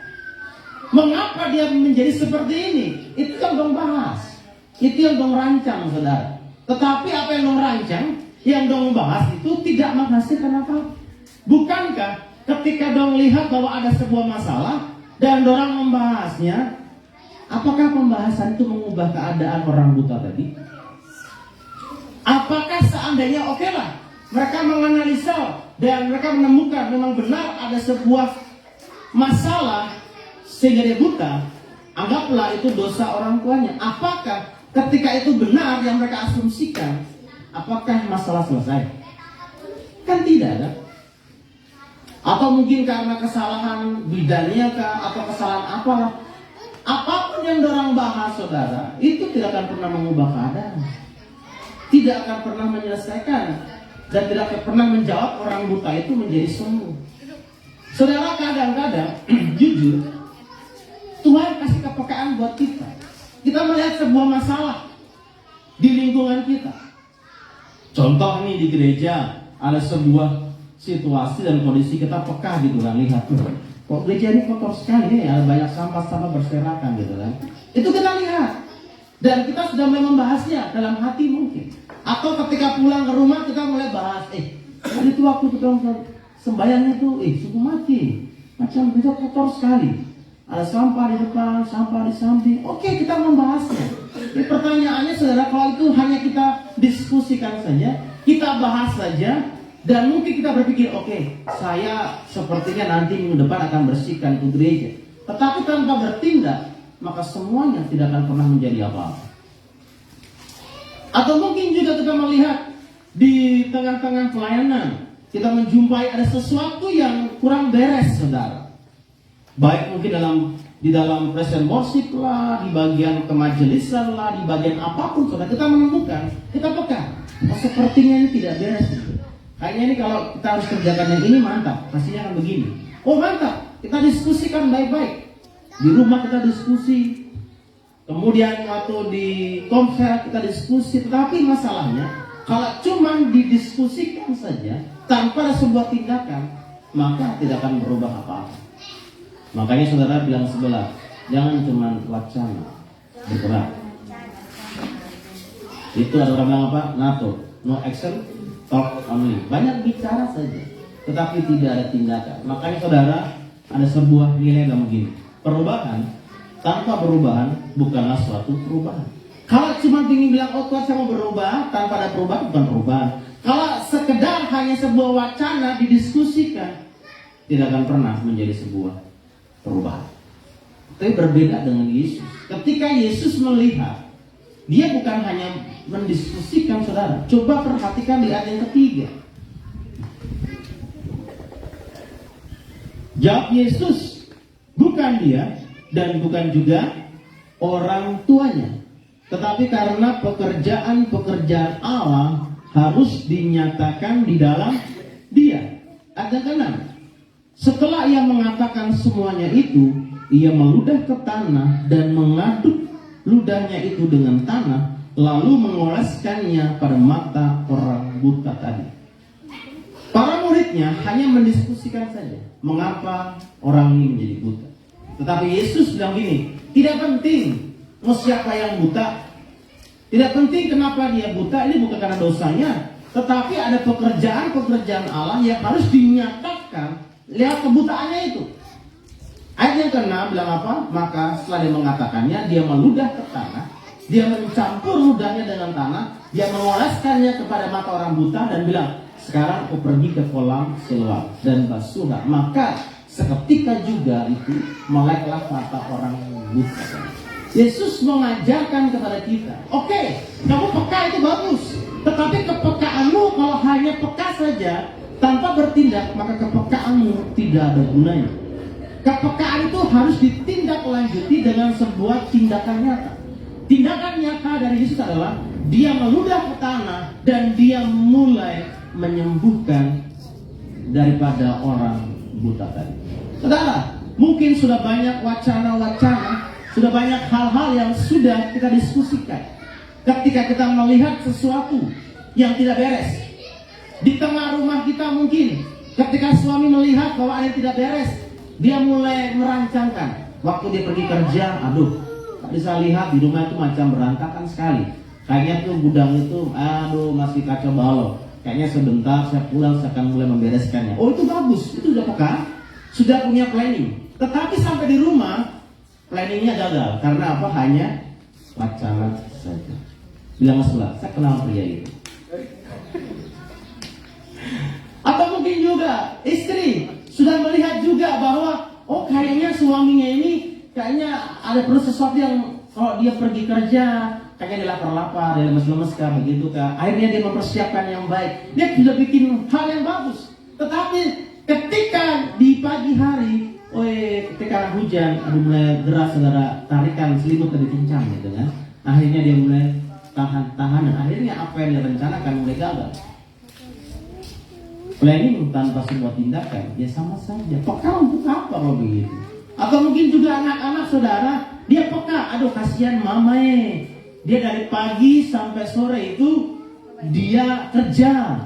Speaker 2: mengapa dia menjadi seperti ini. Itu dong bahas. Itu yang dong rancang, saudara. Tetapi apa yang dong rancang, yang dong bahas itu tidak menghasilkan apa. Bukankah ketika dong lihat bahwa ada sebuah masalah dan dorang membahasnya, apakah pembahasan itu mengubah keadaan orang buta tadi? Apakah seandainya oke lah mereka menganalisa dan mereka menemukan memang benar ada sebuah masalah sehingga dia buta, anggaplah itu dosa orang tuanya. Apakah ketika itu benar yang mereka asumsikan, apakah masalah selesai? Kan tidak, kan? Atau mungkin karena kesalahan bidannya kah, atau kesalahan apalah. Apapun yang dorang bahas, saudara, itu tidak akan pernah mengubah keadaan, tidak akan pernah menyelesaikan, dan tidak akan pernah menjawab orang buta itu menjadi sembuh. Saudara, kadang-kadang jujur, Tuhan kasih kepekaan buat kita. Kita melihat sebuah masalah di lingkungan kita. Contoh nih, di gereja ada sebuah situasi dan kondisi kita peka gitu kan, lihat tuh, kok gereja ini kotor sekali nih, ada banyak sampah-sampah berserakan gitu kan. Itu kita lihat dan kita sudah mulai membahasnya dalam hati mungkin. Atau ketika pulang ke rumah kita mulai bahas, tadi itu waktu kita sembahyang itu, sungguh mati, macam itu kotor sekali. Ada sampah di depan, sampah di samping. Oke, kita membahasnya. Jadi pertanyaannya, saudara, kalau itu hanya kita diskusikan saja, kita bahas saja, dan mungkin kita berpikir, oke, saya sepertinya nanti minggu depan akan bersihkan itu gereja. Tetapi tanpa bertindak, maka semuanya tidak akan pernah menjadi apa-apa. Atau mungkin juga kita melihat di tengah-tengah pelayanan, kita menjumpai ada sesuatu yang kurang beres, saudara. Baik mungkin di dalam present worship lah, di bagian kemajelisan lah, di bagian apapun, saudara, kita menemukan, kita peka, sepertinya ini tidak beres. Kayaknya ini kalau kita harus kerjakan yang ini mantap, hasilnya akan begini. Oh mantap, kita diskusikan baik-baik. Di rumah kita diskusi, kemudian waktu di konser kita diskusi. Tetapi masalahnya, kalau cuma didiskusikan saja tanpa ada sebuah tindakan, maka tidak akan berubah apa-apa. Makanya saudara bilang sebelah, jangan cuma wacana, bergerak. Itu ada orang bilang apa? No action, talk only. Banyak bicara saja, tetapi tidak ada tindakan. Makanya saudara, ada sebuah nilai dalam begini, perubahan tanpa perubahan bukanlah suatu perubahan. Kalau cuma ingin bilang, oh Tuhan saya mau berubah, tanpa ada perubahan bukan perubahan. Kalau sekedar hanya sebuah wacana didiskusikan, tidak akan pernah menjadi sebuah perubahan. Tapi berbeda dengan Yesus. Ketika Yesus melihat, dia bukan hanya mendiskusikan, saudara. Coba perhatikan di ayat yang ketiga. Jawab Yesus, bukan dia dan bukan juga orang tuanya, tetapi karena pekerjaan-pekerjaan Allah harus dinyatakan di dalam dia. Ayat ke-6. Setelah ia mengatakan semuanya itu, ia meludah ke tanah dan mengaduk ludahnya itu dengan tanah, lalu mengoleskannya pada mata orang buta tadi. Para muridnya hanya mendiskusikan saja, mengapa orang ini menjadi buta. Tetapi Yesus bilang gini, tidak penting siapa yang buta, tidak penting kenapa dia buta, ini bukan karena dosanya, tetapi ada pekerjaan-pekerjaan Allah yang harus dinyatakan. Lihat kebutaannya itu. Ayat yang ke-6 bilang apa? Maka setelah dia mengatakannya, dia meludah ke tanah, dia mencampur ludahnya dengan tanah, dia mengoleskannya kepada mata orang buta dan bilang, sekarang kau pergi ke kolam Siloam dan basuhlah. Maka seketika juga itu meleklah mata orang buta. Yesus mengajarkan kepada kita, oke, kamu peka itu bagus, tetapi kepekaanmu kalau hanya peka saja tanpa bertindak, maka kepekaanmu tidak ada gunanya. Kepekaan itu harus ditindaklanjuti dengan sebuah tindakan nyata. Tindakan nyata dari Yesus adalah dia meludah ke tanah dan dia mulai menyembuhkan daripada orang buta tadi. Saudara, mungkin sudah banyak wacana-wacana, sudah banyak hal-hal yang sudah kita diskusikan. Ketika kita melihat sesuatu yang tidak beres di tengah rumah kita, mungkin ketika suami melihat bahwa ada yang tidak beres, dia mulai merancangkan. Waktu dia pergi kerja, aduh, bisa lihat di rumah itu macam berantakan sekali. Kayaknya tuh gudang itu, aduh masih kacau balau. Kayaknya sebentar saya pulang saya akan mulai membereskannya. Oh itu bagus, itu sudah peka, sudah punya planning. Tetapi sampai di rumah planningnya gagal. Karena apa? Hanya wacana saja. Bilang sebelah, saya kenal pria itu. Atau mungkin juga istri sudah melihat juga bahwa oh kayaknya suaminya ini kayaknya ada perlu sesuatu yang kalau dia pergi kerja kayaknya dia lapar-lapar, dia lemes-lemes kah, begitu kah. Akhirnya dia mempersiapkan yang baik. Dia sudah bikin hal yang bagus. Tetapi ketika di pagi hari, ketika hujan, mulai deras, saudara, tarikan selimut lebih kencang gitu kan. Akhirnya dia mulai tahan dan akhirnya apa yang dia rencanakan mulai gagal. Planning tanpa sebuah tindakan, ya sama saja. Peka untuk apa kalau begitu? Atau mungkin juga anak-anak saudara, dia peka, aduh kasihan mamae. Dia dari pagi sampai sore itu dia kerja.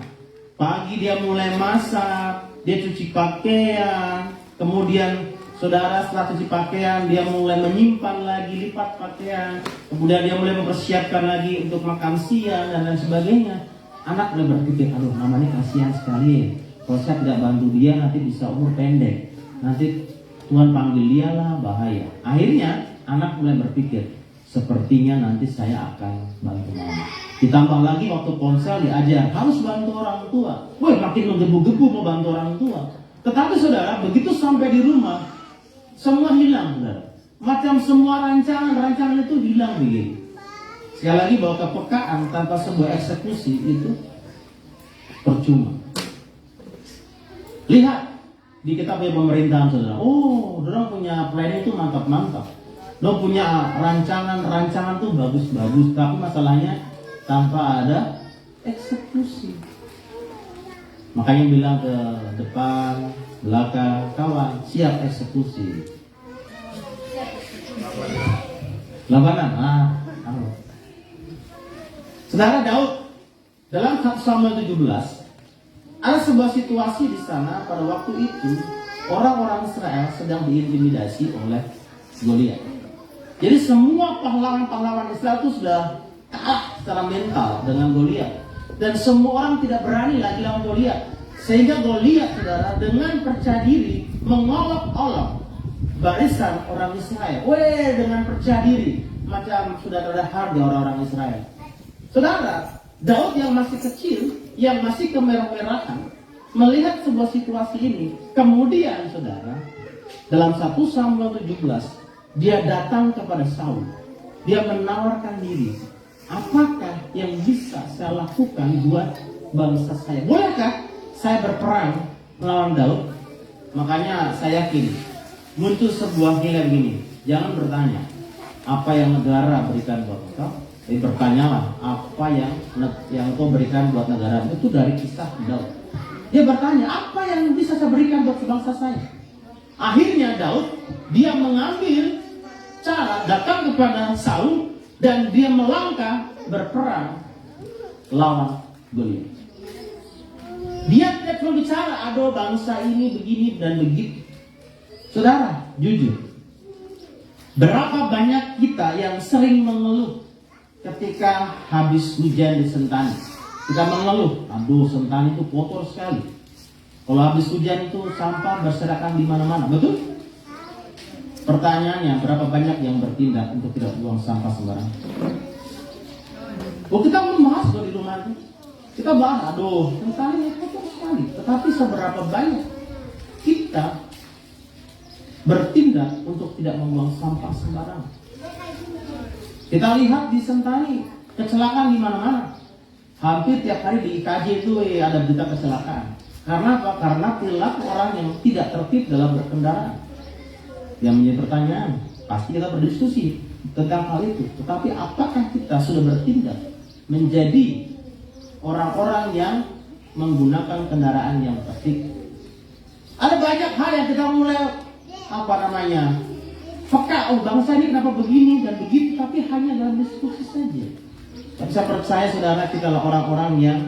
Speaker 2: Pagi dia mulai masak, dia cuci pakaian, kemudian saudara setelah cuci pakaian dia mulai menyimpan lagi, lipat pakaian, kemudian dia mulai mempersiapkan lagi untuk makan siang dan lain sebagainya. Anak mulai berpikir, aduh namanya kasihan sekali. Kalau saya tidak bantu dia nanti bisa umur pendek. Nanti Tuhan panggil dia lah, bahaya. Akhirnya anak mulai berpikir, sepertinya nanti saya akan bantu mama. Ditambah lagi waktu ponsel diajar harus bantu orang tua. Wah makin menggebu-gebu mau bantu orang tua. Tetapi saudara begitu sampai di rumah semua hilang saudara. Macam semua rancangan itu hilang begini. Sekali lagi bahwa kepekaan tanpa sebuah eksekusi itu percuma. Lihat di kitab pemerintahan saudara. Oh, saudara punya planning itu mantap-mantap. Lo punya rancangan tuh bagus-bagus, tapi masalahnya tanpa ada eksekusi. Makanya bilang ke depan, belakang, kawan, siap eksekusi. Labanan, Saudara Daud dalam 1 Samuel 17 ada sebuah situasi di sana pada waktu itu orang-orang Israel sedang diintimidasi oleh Goliat. Jadi semua pahlawan-pahlawan Israel itu sudah kalah secara mental dengan Goliat. Dan semua orang tidak berani lagi lawan Goliat. Sehingga Goliat, saudara, dengan percaya diri mengolok-olok barisan orang Israel. Dengan percaya diri. Macam sudah ada harga orang-orang Israel. Saudara, Daud yang masih kecil, yang masih kemerah-merahan, melihat sebuah situasi ini. Kemudian, saudara, dalam 1 Samuel 17, dia datang kepada Saul. Dia menawarkan diri. Apakah yang bisa saya lakukan buat bangsa saya? Bolehkah saya berperang melawan Daud? Makanya saya yakin muncul sebuah nilai gini. Jangan bertanya apa yang negara berikan buat engkau, tapi bertanyalah apa yang engkau berikan buat negara. Itu dari kisah Daud. Dia bertanya apa yang bisa saya berikan buat bangsa saya. Akhirnya Daud dia mengambil cara datang kepada Saul dan dia melangkah berperang lawan Goliat. Dia tidak cuma bicara, aduh bangsa ini begini dan begitu. Saudara, jujur, berapa banyak kita yang sering mengeluh ketika habis hujan di Sentani? Kita mengeluh, aduh Sentani itu kotor sekali. Kalau habis hujan itu sampah berserakan di mana-mana, betul? Pertanyaannya, berapa banyak yang bertindak untuk tidak buang sampah sembarangan? Oh, kita belum bahas di rumah itu. Kita bahas, aduh, Sentani kotor sekali. Tetapi seberapa banyak kita bertindak untuk tidak membuang sampah sembarangan? Kita lihat di Sentani, kecelakaan di mana-mana. Hampir tiap hari di IKJ itu ada berita kecelakaan. Karena apa? Karena perilaku orang yang tidak tertib dalam berkendara. Yang menjadi pertanyaan, pasti kita berdiskusi tentang hal itu. Tetapi apakah kita sudah bertindak menjadi orang-orang yang menggunakan kendaraan yang tertib? Ada banyak hal yang kita mulai peka, oh bangsa ini kenapa begini dan begitu, tapi hanya dalam diskusi saja. Tapi saya percaya saudara, kita adalah orang-orang yang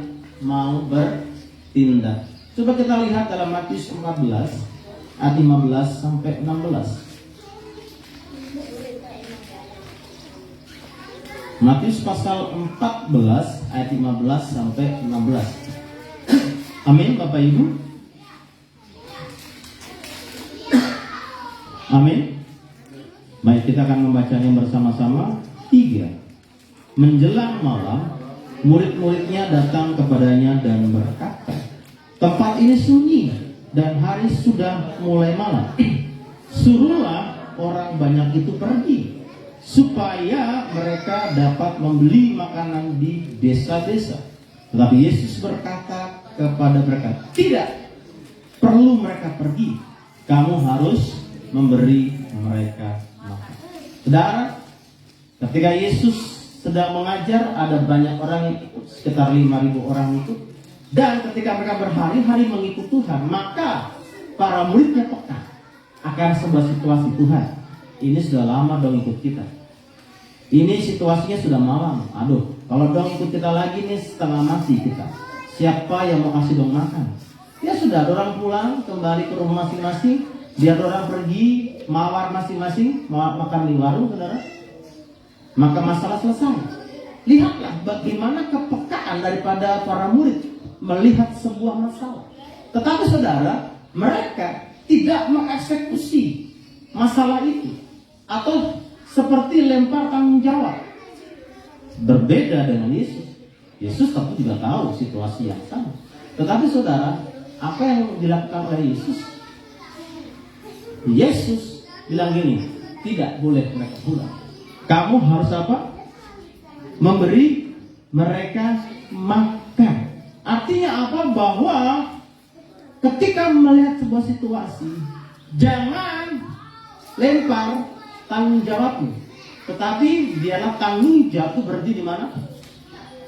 Speaker 2: mau bertindak. Coba kita lihat dalam Matius 14 ayat 15 sampai 16. Matius pasal 14 ayat 15 sampai 16. Amin Bapak Ibu. Amin. Baik, kita akan membacanya bersama-sama. 3. Menjelang malam, murid-muridnya datang kepadanya dan berkata, tempat ini sunyi dan hari sudah mulai malam. Suruhlah orang banyak itu pergi, supaya mereka dapat membeli makanan di desa-desa. Tetapi Yesus berkata kepada mereka, tidak perlu mereka pergi, kamu harus memberi mereka makan. Saudara, ketika Yesus sedang mengajar, ada banyak orang yang ikut, sekitar 5.000 orang ikut. Dan ketika mereka berhari-hari mengikut Tuhan, maka para muridnya peka akan sebuah situasi. Tuhan, ini sudah lama dong ikut kita, ini situasinya sudah malam. Aduh, kalau dong ikut kita lagi nih setengah mati kita, siapa yang mau kasih dong makan? Ya sudah, orang pulang kembali ke rumah masing-masing, biar orang pergi mawar masing-masing, makan di warung, saudara. Maka masalah selesai. Lihatlah bagaimana kepekaan daripada para murid melihat sebuah masalah. Tetapi saudara, mereka tidak mengeksekusi masalah itu, atau seperti lempar tanggung jawab. Berbeda dengan Yesus. Yesus tentu juga tahu situasi yang sama. Tetapi saudara, apa yang dilakukan oleh Yesus? Yesus bilang gini, tidak boleh mereka pulang. Kamu harus apa? Memberi mereka makan. Artinya apa? Bahwa ketika melihat sebuah situasi, jangan lempar tanggung jawabmu, tetapi biarlah tanggung jawab itu berhenti di mana?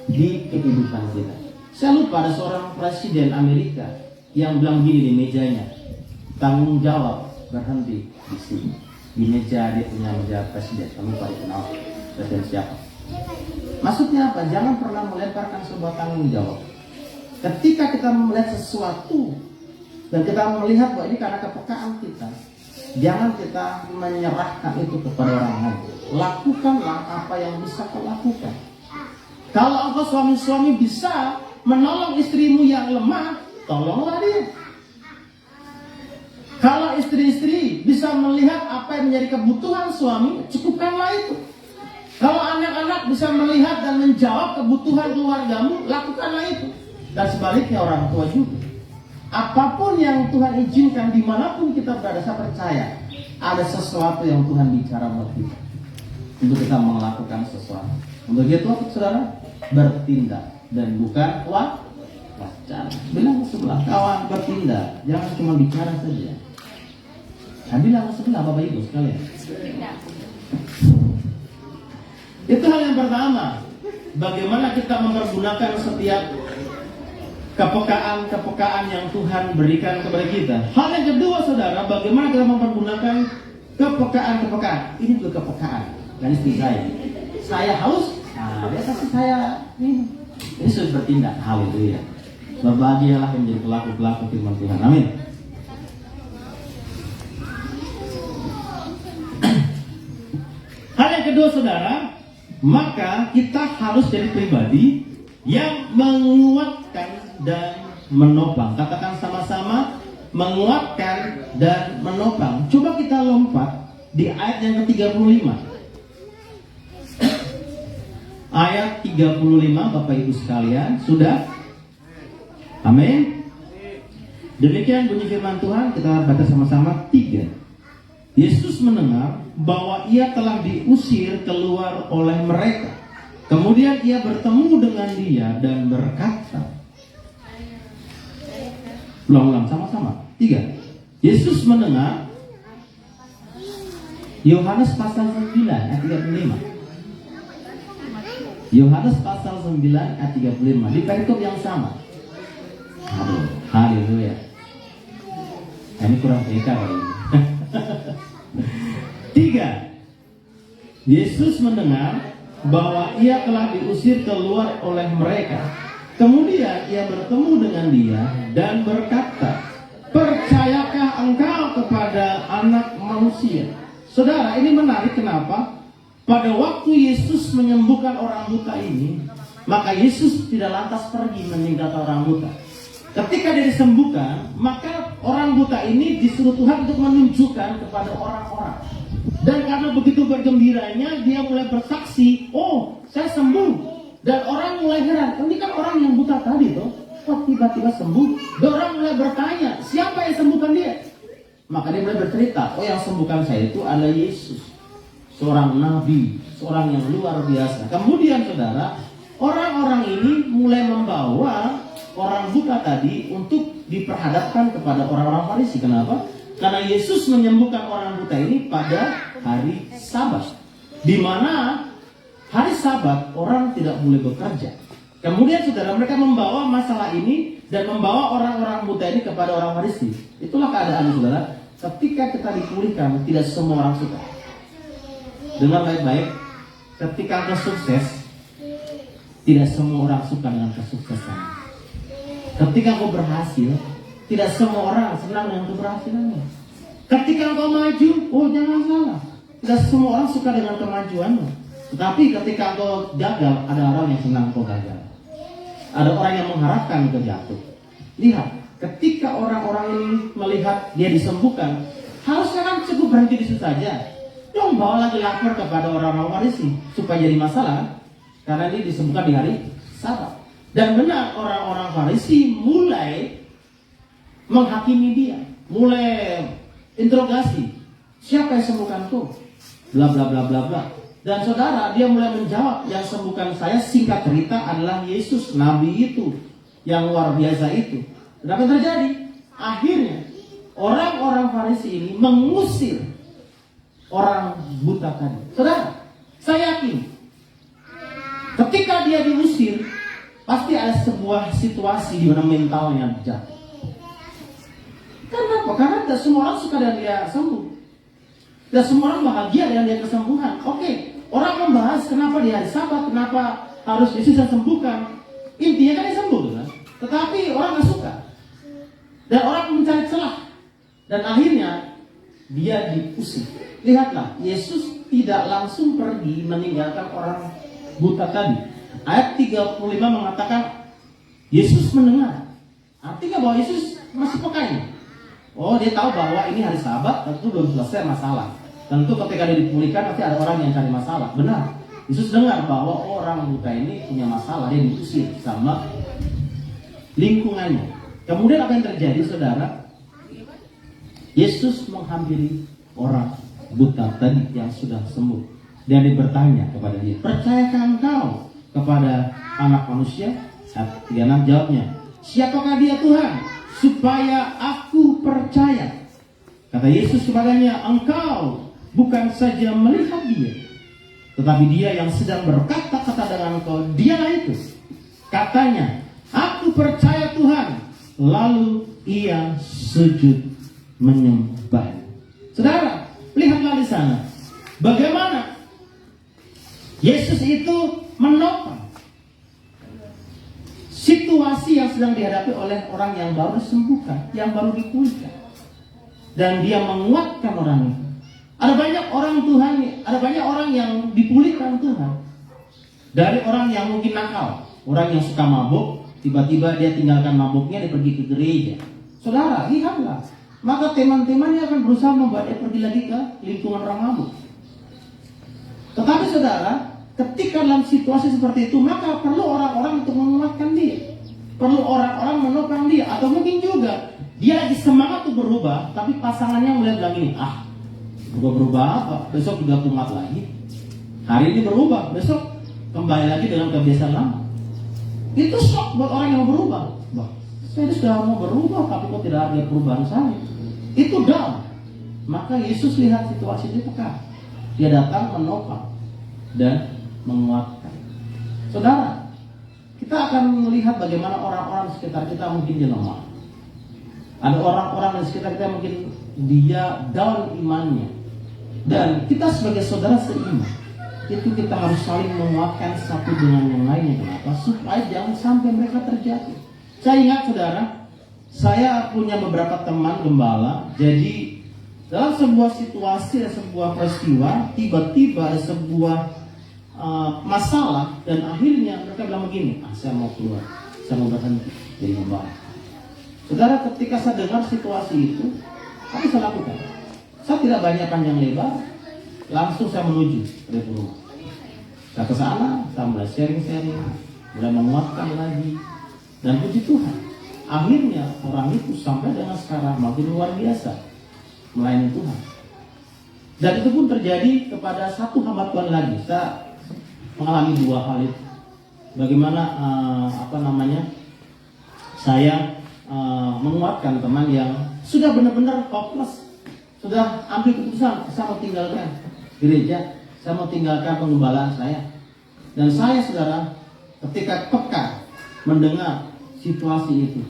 Speaker 2: Di kehidupan kita. Saya lupa, ada seorang presiden Amerika yang bilang gini di mejanya, tanggung jawab berhenti di sini. Di meja dia punya meja presiden. Kamu pada kenal presiden siapa? Maksudnya apa? Jangan pernah melemparkan sebuah tanggung jawab. Ketika kita melihat sesuatu dan kita melihat bahwa ini karena kepekaan kita, jangan kita menyerahkan itu kepada orang lain. Lakukanlah apa yang bisa kau lakukan. Kalau engkau suami-suami bisa menolong istrimu yang lemah, tolonglah dia. Kalau istri-istri bisa melihat apa yang menjadi kebutuhan suami, cukupkanlah itu. Kalau anak-anak bisa melihat dan menjawab kebutuhan keluargamu, lakukanlah itu. Dan sebaliknya orang tua juga. Apapun yang Tuhan izinkan, dimanapun kita berada, saya percaya ada sesuatu yang Tuhan bicara buat kita, untuk kita melakukan sesuatu. Untuk itu, saudara, bertindak dan bukan wacana. Bilang sebelah kawan, bertindak, jangan cuma bicara saja. Bilang sebelah Bapak Ibu sekalian. Itu hal yang pertama. Bagaimana kita mempergunakan setiap kepekaan yang Tuhan berikan kepada kita. Hal yang kedua, saudara, bagaimana kita mempergunakan kepekaan. Ini juga kepekaan. Dan istri saya haus, dia kasih saya minum. Ini sudah bertindak. Haleluya. Berbahagialah yang menjadi pelaku-pelaku firman Tuhan. Amin. Hal yang kedua, saudara, maka kita harus jadi pribadi yang menguatkan dan menopang. Katakan sama-sama, menguatkan dan menopang. Coba kita lompat di ayat yang ke-35. Ayat 35, Bapak Ibu sekalian, sudah? Amin. Demikian bunyi firman Tuhan, kita baca sama-sama. 3. Yesus mendengar bahwa ia telah diusir keluar oleh mereka. Kemudian ia bertemu dengan dia dan berkata, ulang-ulang sama-sama. 3. Yesus mendengar, Yohanes pasal 9 ayat 35. Yohanes pasal 9 ayat 35. Di perikop yang sama. Haleluya. Ini kurang beda kali ini. 3. Yesus mendengar bahwa ia telah diusir keluar oleh mereka. Kemudian ia bertemu dengan dia dan berkata, percayakah engkau kepada Anak Manusia? Saudara, ini menarik. Kenapa? pada waktu Yesus menyembuhkan orang buta ini, maka Yesus tidak lantas pergi meninggalkan orang buta. Ketika dia disembuhkan, maka orang buta ini disuruh Tuhan untuk menunjukkan kepada orang-orang. Dan karena begitu bergembiranya, dia mulai bersaksi, oh saya sembuh. Dan orang mulai heran, ini kan orang yang buta tadi tuh, kok tiba-tiba sembuh? Dan orang mulai bertanya, siapa yang sembuhkan dia? Maka dia mulai bercerita, oh yang sembuhkan saya itu adalah Yesus, seorang nabi, seorang yang luar biasa. Kemudian saudara, orang-orang ini mulai membawa orang buta tadi untuk diperhadapkan kepada orang-orang Farisi. Kenapa? Karena Yesus menyembuhkan orang buta ini pada hari Sabat, di mana hari Sabat orang tidak boleh bekerja. Kemudian saudara, mereka membawa masalah ini dan membawa orang-orang buta ini kepada orang Farisi. Itulah keadaan saudara. Ketika kita dipulihkan, tidak semua orang suka. Dengar baik-baik, ketika Anda sukses, tidak semua orang suka dengan kesuksesan. Ketika kau berhasil, tidak semua orang senang dengan keberhasilannya. Ketika kau maju, oh jangan salah, tidak semua orang suka dengan kemajuanmu. Tetapi ketika kau gagal, ada orang yang senang kau gagal. Ada orang yang mengharapkan kau jatuh. Lihat, ketika orang-orang ini melihat dia disembuhkan, harusnya kan cukup berhenti di situ saja. Dong bawa lagi lapor kepada orang-orang Farisi supaya jadi masalah, karena dia disembuhkan di hari Sabat. Dan benar, orang-orang Farisi mulai menghakimi dia, mulai interogasi, siapa yang sembuhkan tuh? Bla bla bla bla bla. Dan saudara, dia mulai menjawab, yang sembuhkan saya singkat cerita adalah Yesus, nabi itu, yang luar biasa itu. Dan apa yang terjadi? Akhirnya orang-orang Farisi ini mengusir orang buta tadi. Saudara, saya yakin ketika dia diusir, pasti ada sebuah situasi di mana mentalnya jatuh. Kenapa? Karena tidak semua orang suka dengan dia sembuh. Tidak semua orang bahagia dengan dia kesembuhan. Oke, orang membahas kenapa di hari Sabat, kenapa harus Yesus yang sembuhkan. Intinya kan dia sembuh, kan? Tetapi orang nggak suka. Dan orang mencari celah. Dan akhirnya dia diusir. Lihatlah, Yesus tidak langsung pergi meninggalkan orang buta tadi. Ayat 35 mengatakan Yesus mendengar. Artinya bahwa Yesus masih peka ini. Oh, dia tahu bahwa ini hari Sabat, tentu belum selesai masalah. Tentu ketika dia dipulihkan pasti ada orang yang cari masalah. Benar, Yesus dengar bahwa orang buta ini punya masalah, dia diusir sama lingkungannya. Kemudian apa yang terjadi saudara? Yesus menghampiri orang buta tadi yang sudah sembuh. Dan dia bertanya kepada dia, percayakah engkau kepada anak manusia? Ayat 36 jawabnya, siapakah dia Tuhan, supaya aku percaya? Kata Yesus kepadanya, engkau bukan saja melihat dia, tetapi dia yang sedang berkata-kata dengan engkau, dialah itu. Katanya, aku percaya Tuhan. Lalu ia sujud menyembah. Saudara, lihatlah di sana bagaimana Yesus itu menopang situasi yang sedang dihadapi oleh orang yang baru disembuhkan, yang baru dipulihkan. Dan dia menguatkan orang itu. Ada banyak orang Tuhan, ada banyak orang yang dipulihkan Tuhan. Dari orang yang mungkin nakal, orang yang suka mabuk, tiba-tiba dia tinggalkan mabuknya, dia pergi ke gereja. Saudara, lihatlah. Maka teman-temannya akan berusaha membuat dia pergi lagi ke lingkungan orang mabuk. Tetapi saudara, ketika dalam situasi seperti itu, maka perlu orang-orang untuk menguatkan dia. Perlu orang-orang menopang dia. Atau mungkin juga dia lagi semangat untuk berubah, tapi pasangannya mulai bilang ini, berubah apa? Besok juga kumat lagi. Hari ini berubah, besok kembali lagi dengan kebiasaan lama. Itu shock buat orang yang berubah. Bah, saya sudah mau berubah, tapi kok tidak ada perubahan saya. Itu down. Maka Yesus lihat situasi itu peka. Dia datang menopang dan menguatkan. Saudara, kita akan melihat bagaimana orang-orang di sekitar kita mungkin dia lemah. Ada orang-orang di sekitar kita mungkin dia down imannya. Dan kita sebagai saudara seiman, itu kita harus saling menguatkan satu dengan yang lainnya. Kenapa? Supaya jangan sampai mereka terjatuh. Saya ingat saudara, saya punya beberapa teman gembala. Jadi Dalam sebuah situasi, sebuah peristiwa, tiba-tiba ada sebuah masalah, dan akhirnya mereka bilang begini, saya mau keluar, saya mau berhenti jadi hamba. Saudara, ketika saya dengar situasi itu, apa yang saya lakukan? Saya tidak banyak panjang lebar, langsung saya menuju dari rumah. Saya ke sana, saya mulai sharing-sharing, mulai menguatkan lagi, dan puji Tuhan, akhirnya orang itu sampai dengan sekarang makin luar biasa melayani Tuhan. Dan itu pun terjadi kepada satu hamba Tuhan lagi. Saya mengalami dua hal itu. Bagaimana saya menguatkan teman yang sudah benar-benar hopeless, sudah ambil keputusan, saya mau tinggalkan gereja, saya mau tinggalkan penggembalaan saya. Dan saya, saudara, ketika peka mendengar situasi itu,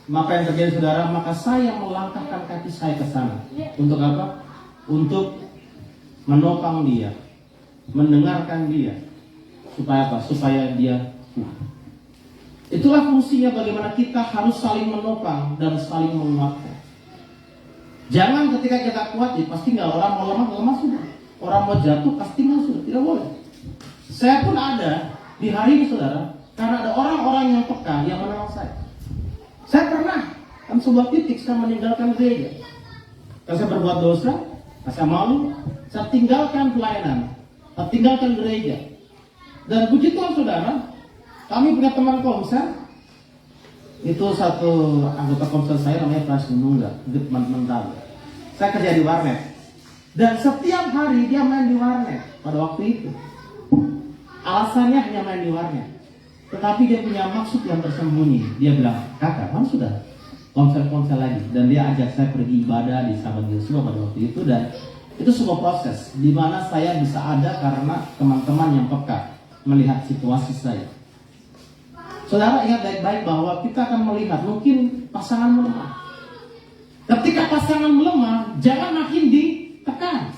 Speaker 2: maka yang terjadi, saudara, maka saya melangkahkan kaki saya ke sana. Untuk apa? Untuk menopang dia, mendengarkan dia. Supaya apa? Supaya dia kuat. Itulah fungsinya, bagaimana kita harus saling menopang dan saling menguatkan. Jangan ketika kita kuat, ya pasti nggak, orang mau lemah sudah. Orang mau jatuh pasti nggak sudah. Tidak boleh. Saya pun ada di hari ini, saudara, karena ada orang-orang yang peka yang menolong saya. Saya pernah dalam sebuah titik saya meninggalkan gereja. Kalau saya berbuat dosa, saya malu, saya tinggalkan pelayanan, saya tinggalkan gereja. Dan puji Tuhan, saudara, kami punya teman komsel. Itu satu anggota komsel saya namanya Pras Nunggal, teman-teman tahu. Saya kerja di warnet. Dan setiap hari dia main di warnet pada waktu itu. Alasannya hanya main di warnet. Tetapi dia punya maksud yang tersembunyi. Dia bilang, kakak, kamu sudah konser lagi. Dan dia ajak saya pergi ibadah di Sahabat Yosua pada waktu itu. Dan itu sebuah proses di mana saya bisa ada karena teman-teman yang peka melihat situasi saya. Saudara, ingat baik-baik bahwa kita akan melihat mungkin pasangan melemah. Ketika pasangan melemah, jangan makin ditekan.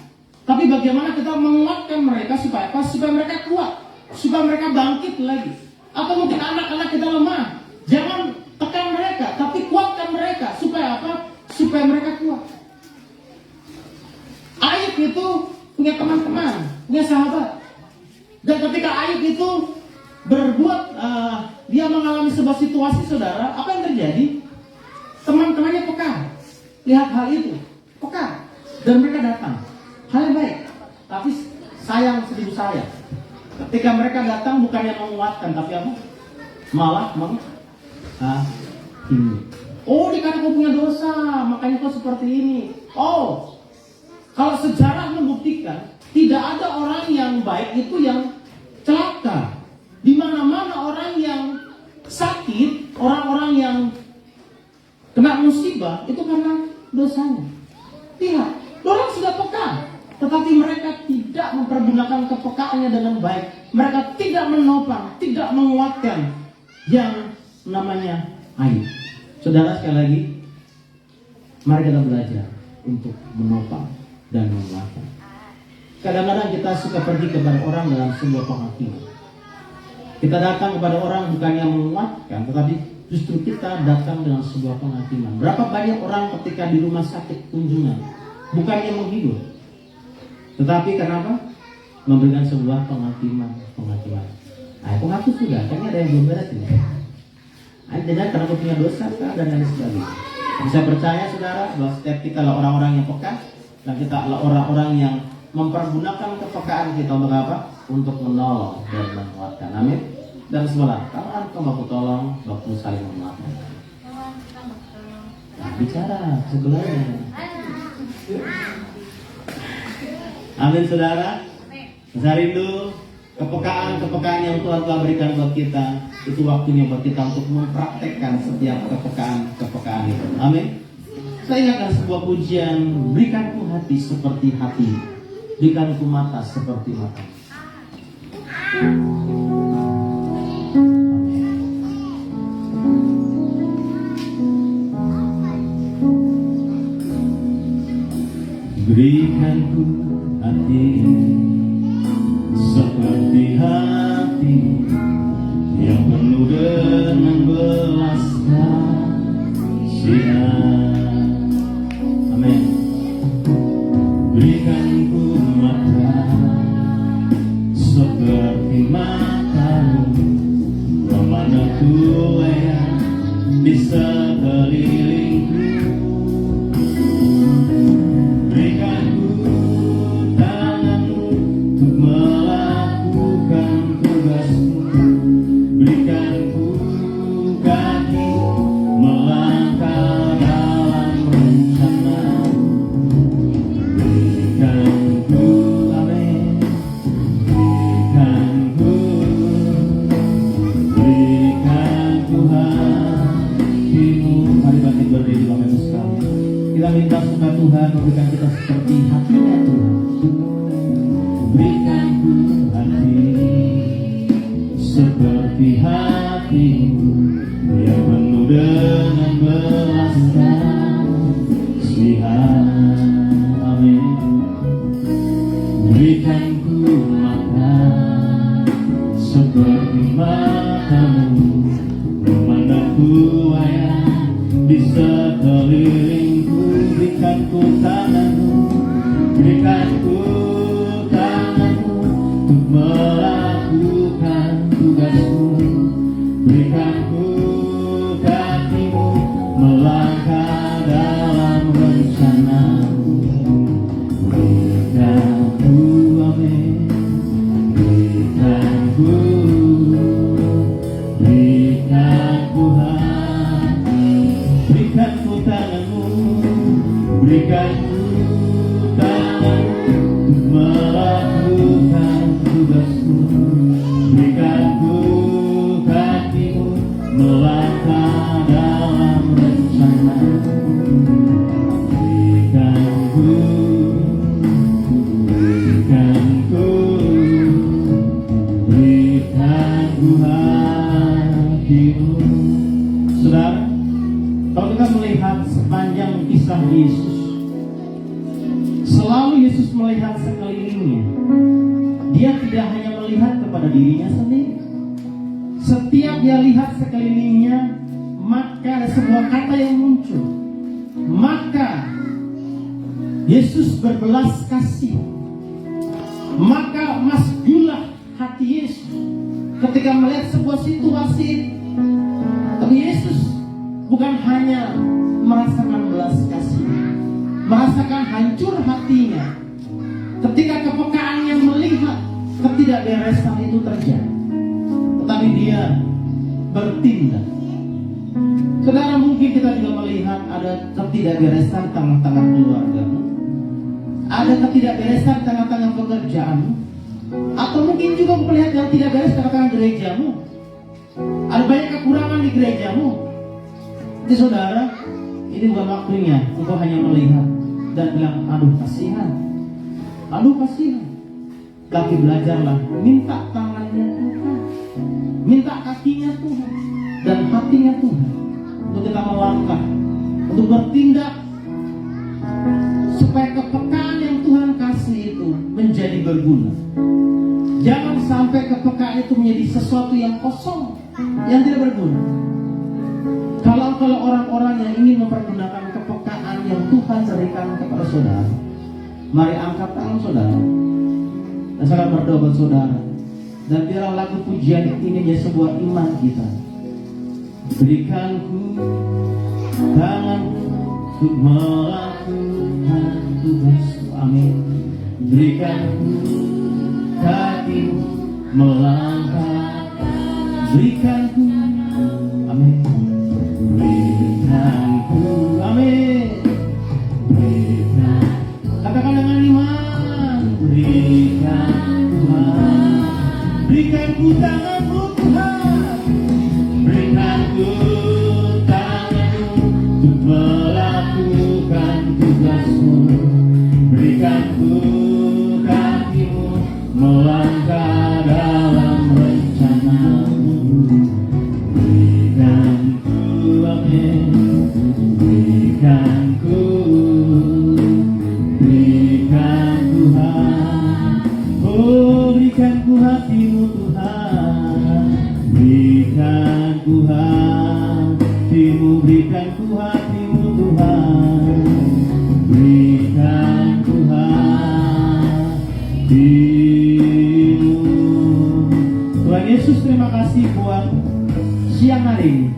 Speaker 2: Tapi bagaimana kita menguatkan mereka supaya apa? Supaya mereka kuat, supaya mereka bangkit lagi. Atau mungkin anak-anak kita lemah, jangan tekan mereka, tapi kuatkan mereka. Supaya apa? Supaya mereka kuat. Ayub itu punya teman-teman, punya sahabat. Dan ketika Ayub itu berbuat, dia mengalami sebuah situasi, saudara, apa yang terjadi? Teman-temannya peka, lihat hal itu, peka, dan mereka datang. Hal yang baik, tapi sayang seribu sayang. Ketika mereka datang bukannya menguatkan, tapi apa? Malah menghakimi. Oh, dikatakan kau punya dosa, makanya kau seperti ini. Oh, kalau sejarah membuktikan, tidak ada orang yang baik itu yang celaka. Di mana-mana orang yang sakit, orang-orang yang kena musibah, itu karena dosanya. Lihat, orang sudah peka, tetapi mereka tidak mempergunakan kepekaannya dengan baik. Mereka tidak menopang, tidak menguatkan yang namanya Ayub. Saudara, sekali lagi, mari kita belajar untuk menopang dan menguatkan. Kadang-kadang kita suka pergi kepada orang dalam sebuah penghakiman. Kita datang kepada orang bukan yang menguatkan, tetapi justru kita datang dengan sebuah penghakiman. Berapa banyak orang ketika di rumah sakit kunjungan, bukannya menghibur, tetapi kenapa? Memberikan sebuah penghakiman. Aku ngaku sudah, kayaknya ada yang belum beres ini. Tidak, karena aku punya dosa dan lain sebagainya. Bisa percaya, saudara, bahwa setiap kita adalah orang-orang yang peka, dan kita adalah orang-orang yang mempergunakan kepekaan kita untuk apa? Untuk menolong dan menguatkan. Amin. Dan sebelah, kalau engkau baku tolong, baku saling menguatkan. Nah, bicara sebelahnya. Amin, saudara. Saya rindu kepekaan yang Tuhan telah berikan buat kita. Itu waktunya buat kita untuk mempraktekkan setiap kepekaan itu. Amin. Saya ingatkan sebuah pujian, berikanku hati seperti hati, berikanku mata seperti mata. Berikanku hati seperti hati yang penuh dengan belas kasihan. Amin. Tuhan di sekelilingku. Berikan ku tanganmu untuk melakukan tugasmu. Berikan ku kaki melangkah dalam rencana. Berikan ku, amin. Berikan ku hatimu. Mari bangkit berdiri Bapak Ibu sekalian. Kita minta supaya Tuhan memberikan kita seperti hatinya Tuhan. Berikan ku hati seperti hatimu yang penuh dengan belas kasihan. Amin. Berikan ku mata seperti matamu memandangku ayah di sekelilingku. Berikan ku tanganmu, berikan ku tanganmu untuk melakukan tugasmu. Berikan ku kakimu melangkah dalam rencanamu. Berikan ku, amin. Berikan ku hati. Berikan ku tanganmu, berikan ku tanganmu untuk melakukan tugasmu. Berikan ku kakimu melangkah dalam rencanamu. Berikan ku hatimu. Saudara, kalau kita melihat sepanjang kisah Yesus, selalu Yesus melihat sekelilingnya. Dia tidak hanya melihat kepada dirinya sendiri. Setiap dia lihat sekelilingnya, maka ada sebuah kata yang muncul. Maka Yesus berbelas kasih. Maka masgulah hati Yesus ketika melihat sebuah situasi. Tapi Yesus bukan hanya merasakan belas kasih, merasakan hancur hatinya ketika kepekaannya melihat ketidakberesan itu terjadi. Tetapi dia bertindak. Saudara, mungkin kita juga melihat ada ketidakberesan tengah-tengah keluargamu, ada ketidakberesan tengah-tengah pekerjaanmu, atau mungkin juga melihat yang tidak beres tengah-tengah gerejamu. Ada banyak kekurangan di gerejamu. Jadi saudara, ini bukan waktunya engkau hanya melihat dan bilang, aduh kasihan, aduh kasihan. Tapi belajarlah, minta tangannya Tuhan, minta kakinya Tuhan, dan hatinya Tuhan untuk kita melangkah, untuk bertindak, supaya kepekaan yang Tuhan kasih itu menjadi berguna. Jangan sampai kepekaan itu menjadi sesuatu yang kosong, yang tidak berguna. Kalau orang-orang yang ingin mempergunakan kepekaan yang Tuhan berikan kepada saudara, mari angkat tangan saudara dan saya berdoa buat saudara. Dan biarlah lagu pujian ini menjadi sebuah iman kita. Berikan ku tanganmu untuk melakukan tugasmu. Amin. Berikan ku kakimu melangkah. Berikan ku, amin. Berikan ku, amin. Berikan, katakan dengan iman. Berikan Tuhan, berikan ku tanganmu Tuhan. Berikan ku tanganmu untuk melakukan tugasmu. Berikan ku kakimu melangkah dalam rencanamu. Berikan ku, amin. Berikan ku Tuhan. Oh, berikan ku hatimu Tuhan. Berikan ku hatimu, berikan ku hatimu Tuhan. Berikan ku hatimu. Tuhan Yesus, terima kasih buat siang hari ini.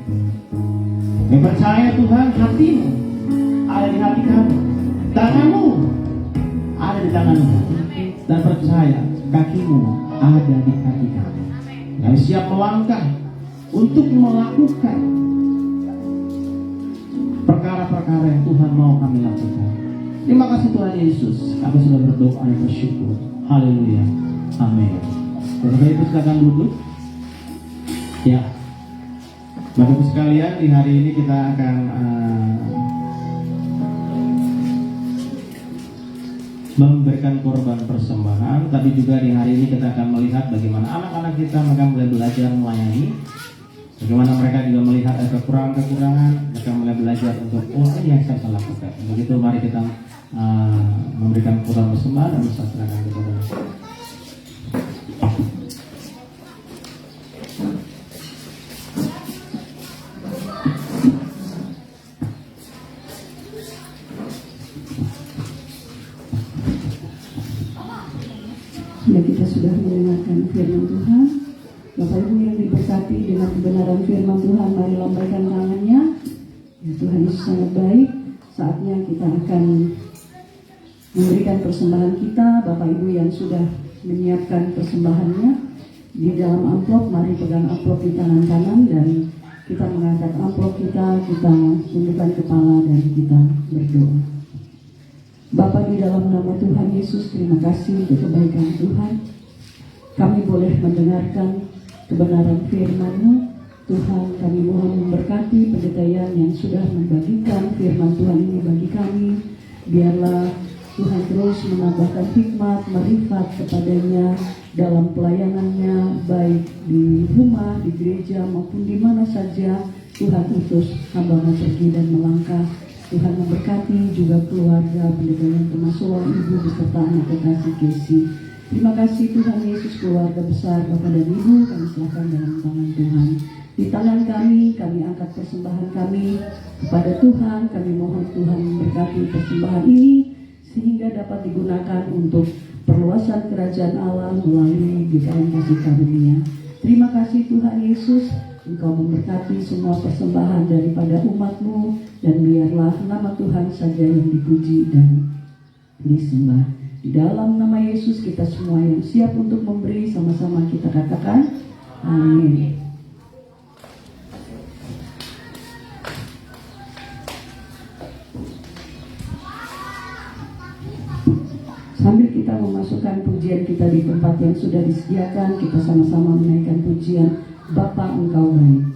Speaker 2: Kami percaya Tuhan, hatimu ada di hati kami, tanganmu ada di tanganmu, dan percaya kakimu ada di kaki kami. Kami siap melangkah untuk melakukan perkara-perkara yang Tuhan mau kami lakukan. Terima kasih Tuhan Yesus, kami sudah berdoa dan bersyukur. Haleluya, amin. Bapak Ibu silakan duduk. Ya, Bapak Ibu sekalian, di hari ini kita akan memberikan korban persembahan, tapi juga di hari ini kita akan melihat bagaimana anak-anak kita akan mulai belajar melayani, bagaimana mereka juga melihat ada kekurangan-kekurangan, mereka mulai belajar untuk ini yang saya lakukan. Begitu, mari kita memberikan korban persembahan dan silakan kita.
Speaker 1: Ya, kita sudah mendengarkan firman Tuhan. Bapak Ibu yang diberkati dengan kebenaran firman Tuhan, mari lambaikan tangannya. Ya, Tuhan Yesus sangat baik. Saatnya kita akan memberikan persembahan kita. Bapak Ibu yang sudah menyiapkan persembahannya di dalam amplop, mari pegang amplop di tangan kanan dan kita mengangkat amplop kita tundukkan kepala dan kita berdoa. Bapa, di dalam nama Tuhan Yesus, terima kasih untuk kebaikan Tuhan. Kami boleh mendengarkan kebenaran firman-Mu. Tuhan, kami mohon memberkati pendeta yang sudah membagikan firman Tuhan ini bagi kami. Biarlah Tuhan terus menambahkan hikmat, marifat kepadanya dalam pelayanannya, baik di rumah, di gereja, maupun di mana saja Tuhan utus hamba-Mu pergi dan melangkah. Tuhan memberkati juga keluarga pendeta yang termasuk ibu beserta anak kekasih Casey. Terima kasih Tuhan Yesus, keluarga besar Bapak dan Ibu kami serahkan dalam tangan Tuhan. Di tangan kami angkat persembahan kami kepada Tuhan. Kami mohon Tuhan memberkati persembahan ini sehingga dapat digunakan untuk perluasan kerajaan Allah melalui GKM Kasih Karunia. Terima kasih Tuhan Yesus, Engkau memberkati semua persembahan daripada umat-Mu, dan biarlah nama Tuhan saja yang dipuji dan disembah. Di dalam nama Yesus kita semua yang siap untuk memberi, sama-sama kita katakan amin. Sambil kita memasukkan pujian kita di tempat yang sudah disediakan, kita sama-sama menaikkan pujian Bapa Engkau baik.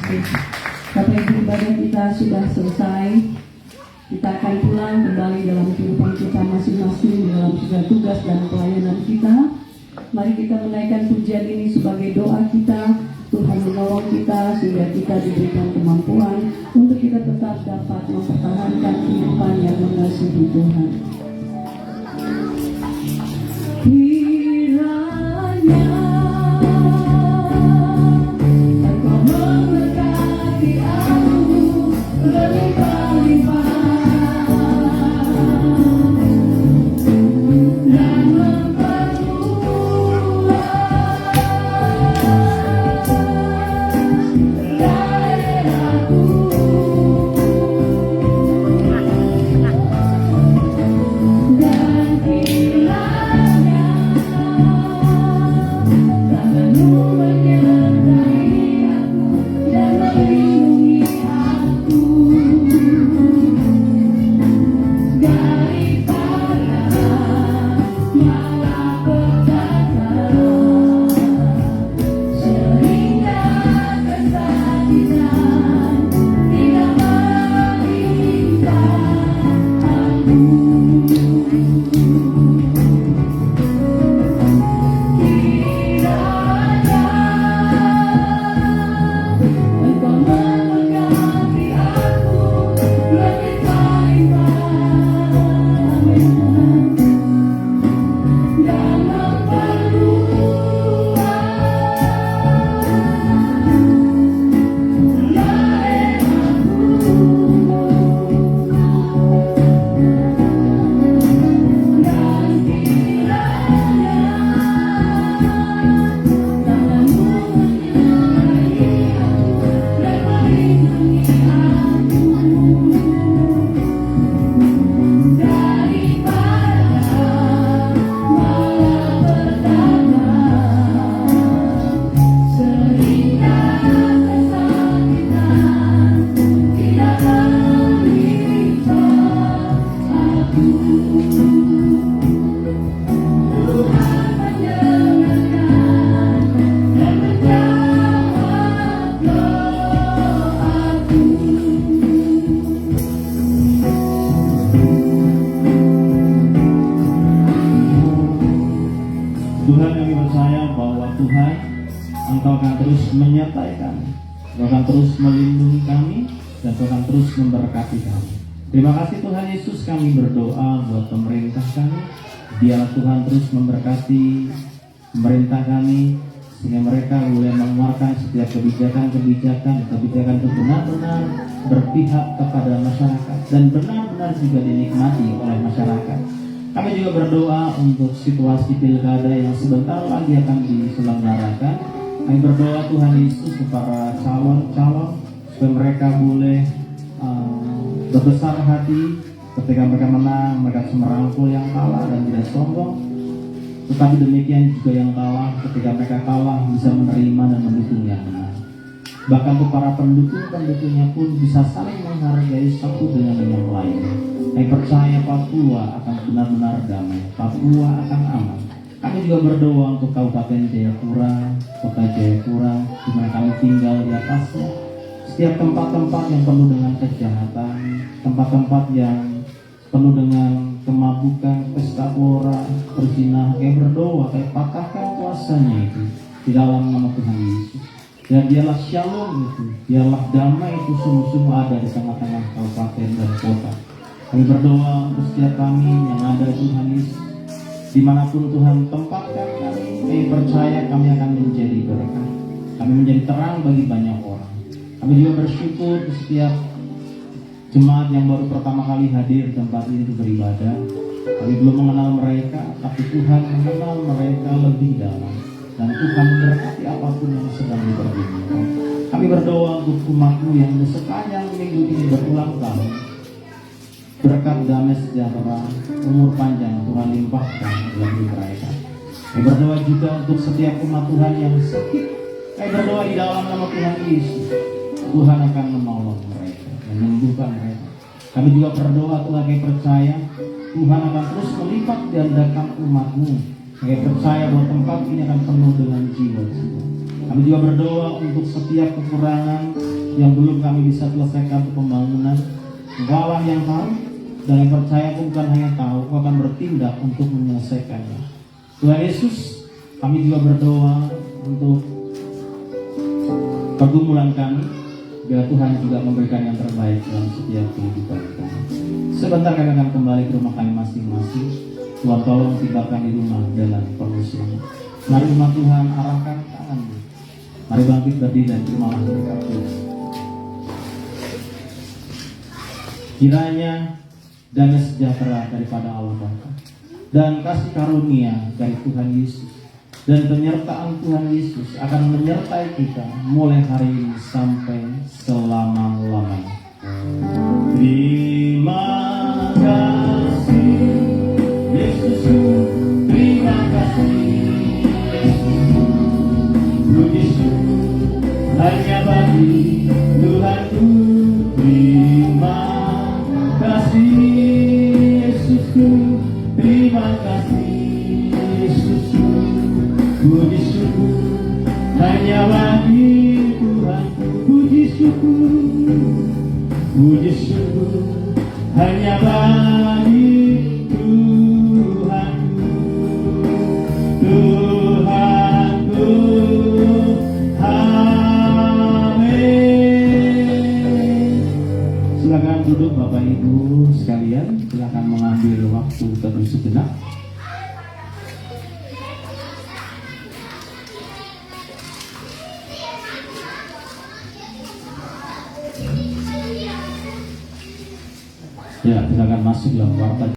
Speaker 1: Kristus. Bapak Ibu, ibadah kita sudah selesai. Kita akan pulang kembali dalam kehidupan kita masing-masing, dalam segala tugas dan pelayanan kita. Mari kita menaikkan pujian ini sebagai doa kita. Tuhan menolong kita sehingga kita diberikan kemampuan untuk kita tetap dapat mempertahankan kehidupan yang mengasihi Tuhan. Kiranya Engkau memberkati aku berlimpah-limpah dan
Speaker 2: Tuhan, kami percaya bahwa Tuhan, Engkau akan terus menyertai kami, Engkau akan terus melindungi kami, dan Engkau akan terus memberkati kami. Terima kasih Tuhan Yesus, kami berdoa buat pemerintah kami. Biarlah Tuhan terus memberkati pemerintah kami, sehingga mereka boleh mengeluarkan setiap kebijakan itu benar-benar berpihak kepada masyarakat dan benar-benar juga dinikmati oleh masyarakat. Kami juga berdoa untuk situasi pilkada yang sebentar lagi akan diselenggarakan. Kami berdoa Tuhan Yesus kepada calon-calon supaya mereka boleh berbesar hati ketika mereka menang, mereka bisa merangkul yang kalah dan tidak sombong. Tetapi demikian juga yang kalah, ketika mereka kalah bisa menerima dan mendukung yang menang. Bahkan untuk para pendukung-pendukungnya pun bisa saling menghargai satu dengan yang lain. Saya percaya Papua akan benar-benar damai, Papua akan aman. Kami juga berdoa untuk Kabupaten Jayapura, Kota Jayapura, di mana kami tinggal di atasnya. Setiap tempat-tempat yang penuh dengan kejahatan, tempat-tempat yang penuh dengan kemabukan, pesta pora, perzinahan, kayak berdoa, kayak patahkan kuasanya itu di dalam nama Tuhan Yesus. Dan biarlah shalom itu, biarlah damai itu sungguh-sungguh ada di tengah-tengah kabupaten dan kota. Kami berdoa untuk setiap kami yang ada Tuhan Yesus, dimanapun Tuhan tempatkan kami, kami percaya kami akan menjadi berkat. Kami menjadi terang bagi banyak orang. Kami juga bersyukur di setiap jemaat yang baru pertama kali hadir di tempat ini untuk beribadah. Kami belum mengenal mereka, tapi Tuhan mengenal mereka lebih dalam. Dan Tuhan memberkati apapun yang sedang diperlukan. Kami berdoa untuk umat-Mu yang sepanjang minggu ini berulang tahun. Berkat damai sejahtera, umur panjang Tuhan limpahkan dalam hidup mereka. Kami berdoa juga untuk setiap umat Tuhan yang sakit. Kami berdoa di dalam nama Tuhan Yesus. Tuhan akan menolong mereka, menyembuhkan mereka. Kami juga berdoa Tuhan, kami percaya Tuhan akan terus melipat gandakan umat-Mu. Kami percaya bahwa tempat ini akan penuh dengan jiwa-jiwa. Kami juga berdoa untuk setiap kekurangan yang belum kami bisa selesaikan untuk pembangunan. Engkau Allah yang tahu, dan yang percaya pun bukan hanya tahu, Engkau akan bertindak untuk menyelesaikannya. Tuhan Yesus, kami juga berdoa untuk pergumulan kami, biar Tuhan juga memberikan yang terbaik dalam setiap kehidupan kami. Sebentar kami akan kembali ke rumah kami masing-masing. Tuhan tolong tibakan di rumah dalam kondisi ini. Mari rumah Tuhan arahkan tanganmu. Mari bangkit berdiri dan terimalah berkat Tuhan. Kiranya damai sejahtera daripada Allah Bapa dan kasih karunia dari Tuhan Yesus dan penyertaan Tuhan Yesus akan menyertai kita mulai hari ini sampai selama-lamanya. Terima kasih Yesusku, terima kasih Yesusku, puji syukur hanya bagi Tuhanku. Terima kasih Yesusku, terima kasih Yesusku, puji syukur hanya bagi Tuhanku. Puji syukur hanya bagi Tuhanku. Tuhanku, amin. Silakan duduk Bapak Ibu sekalian, silakan mengambil waktu teduh sejenak. Ya, silakan masuk dalam warta.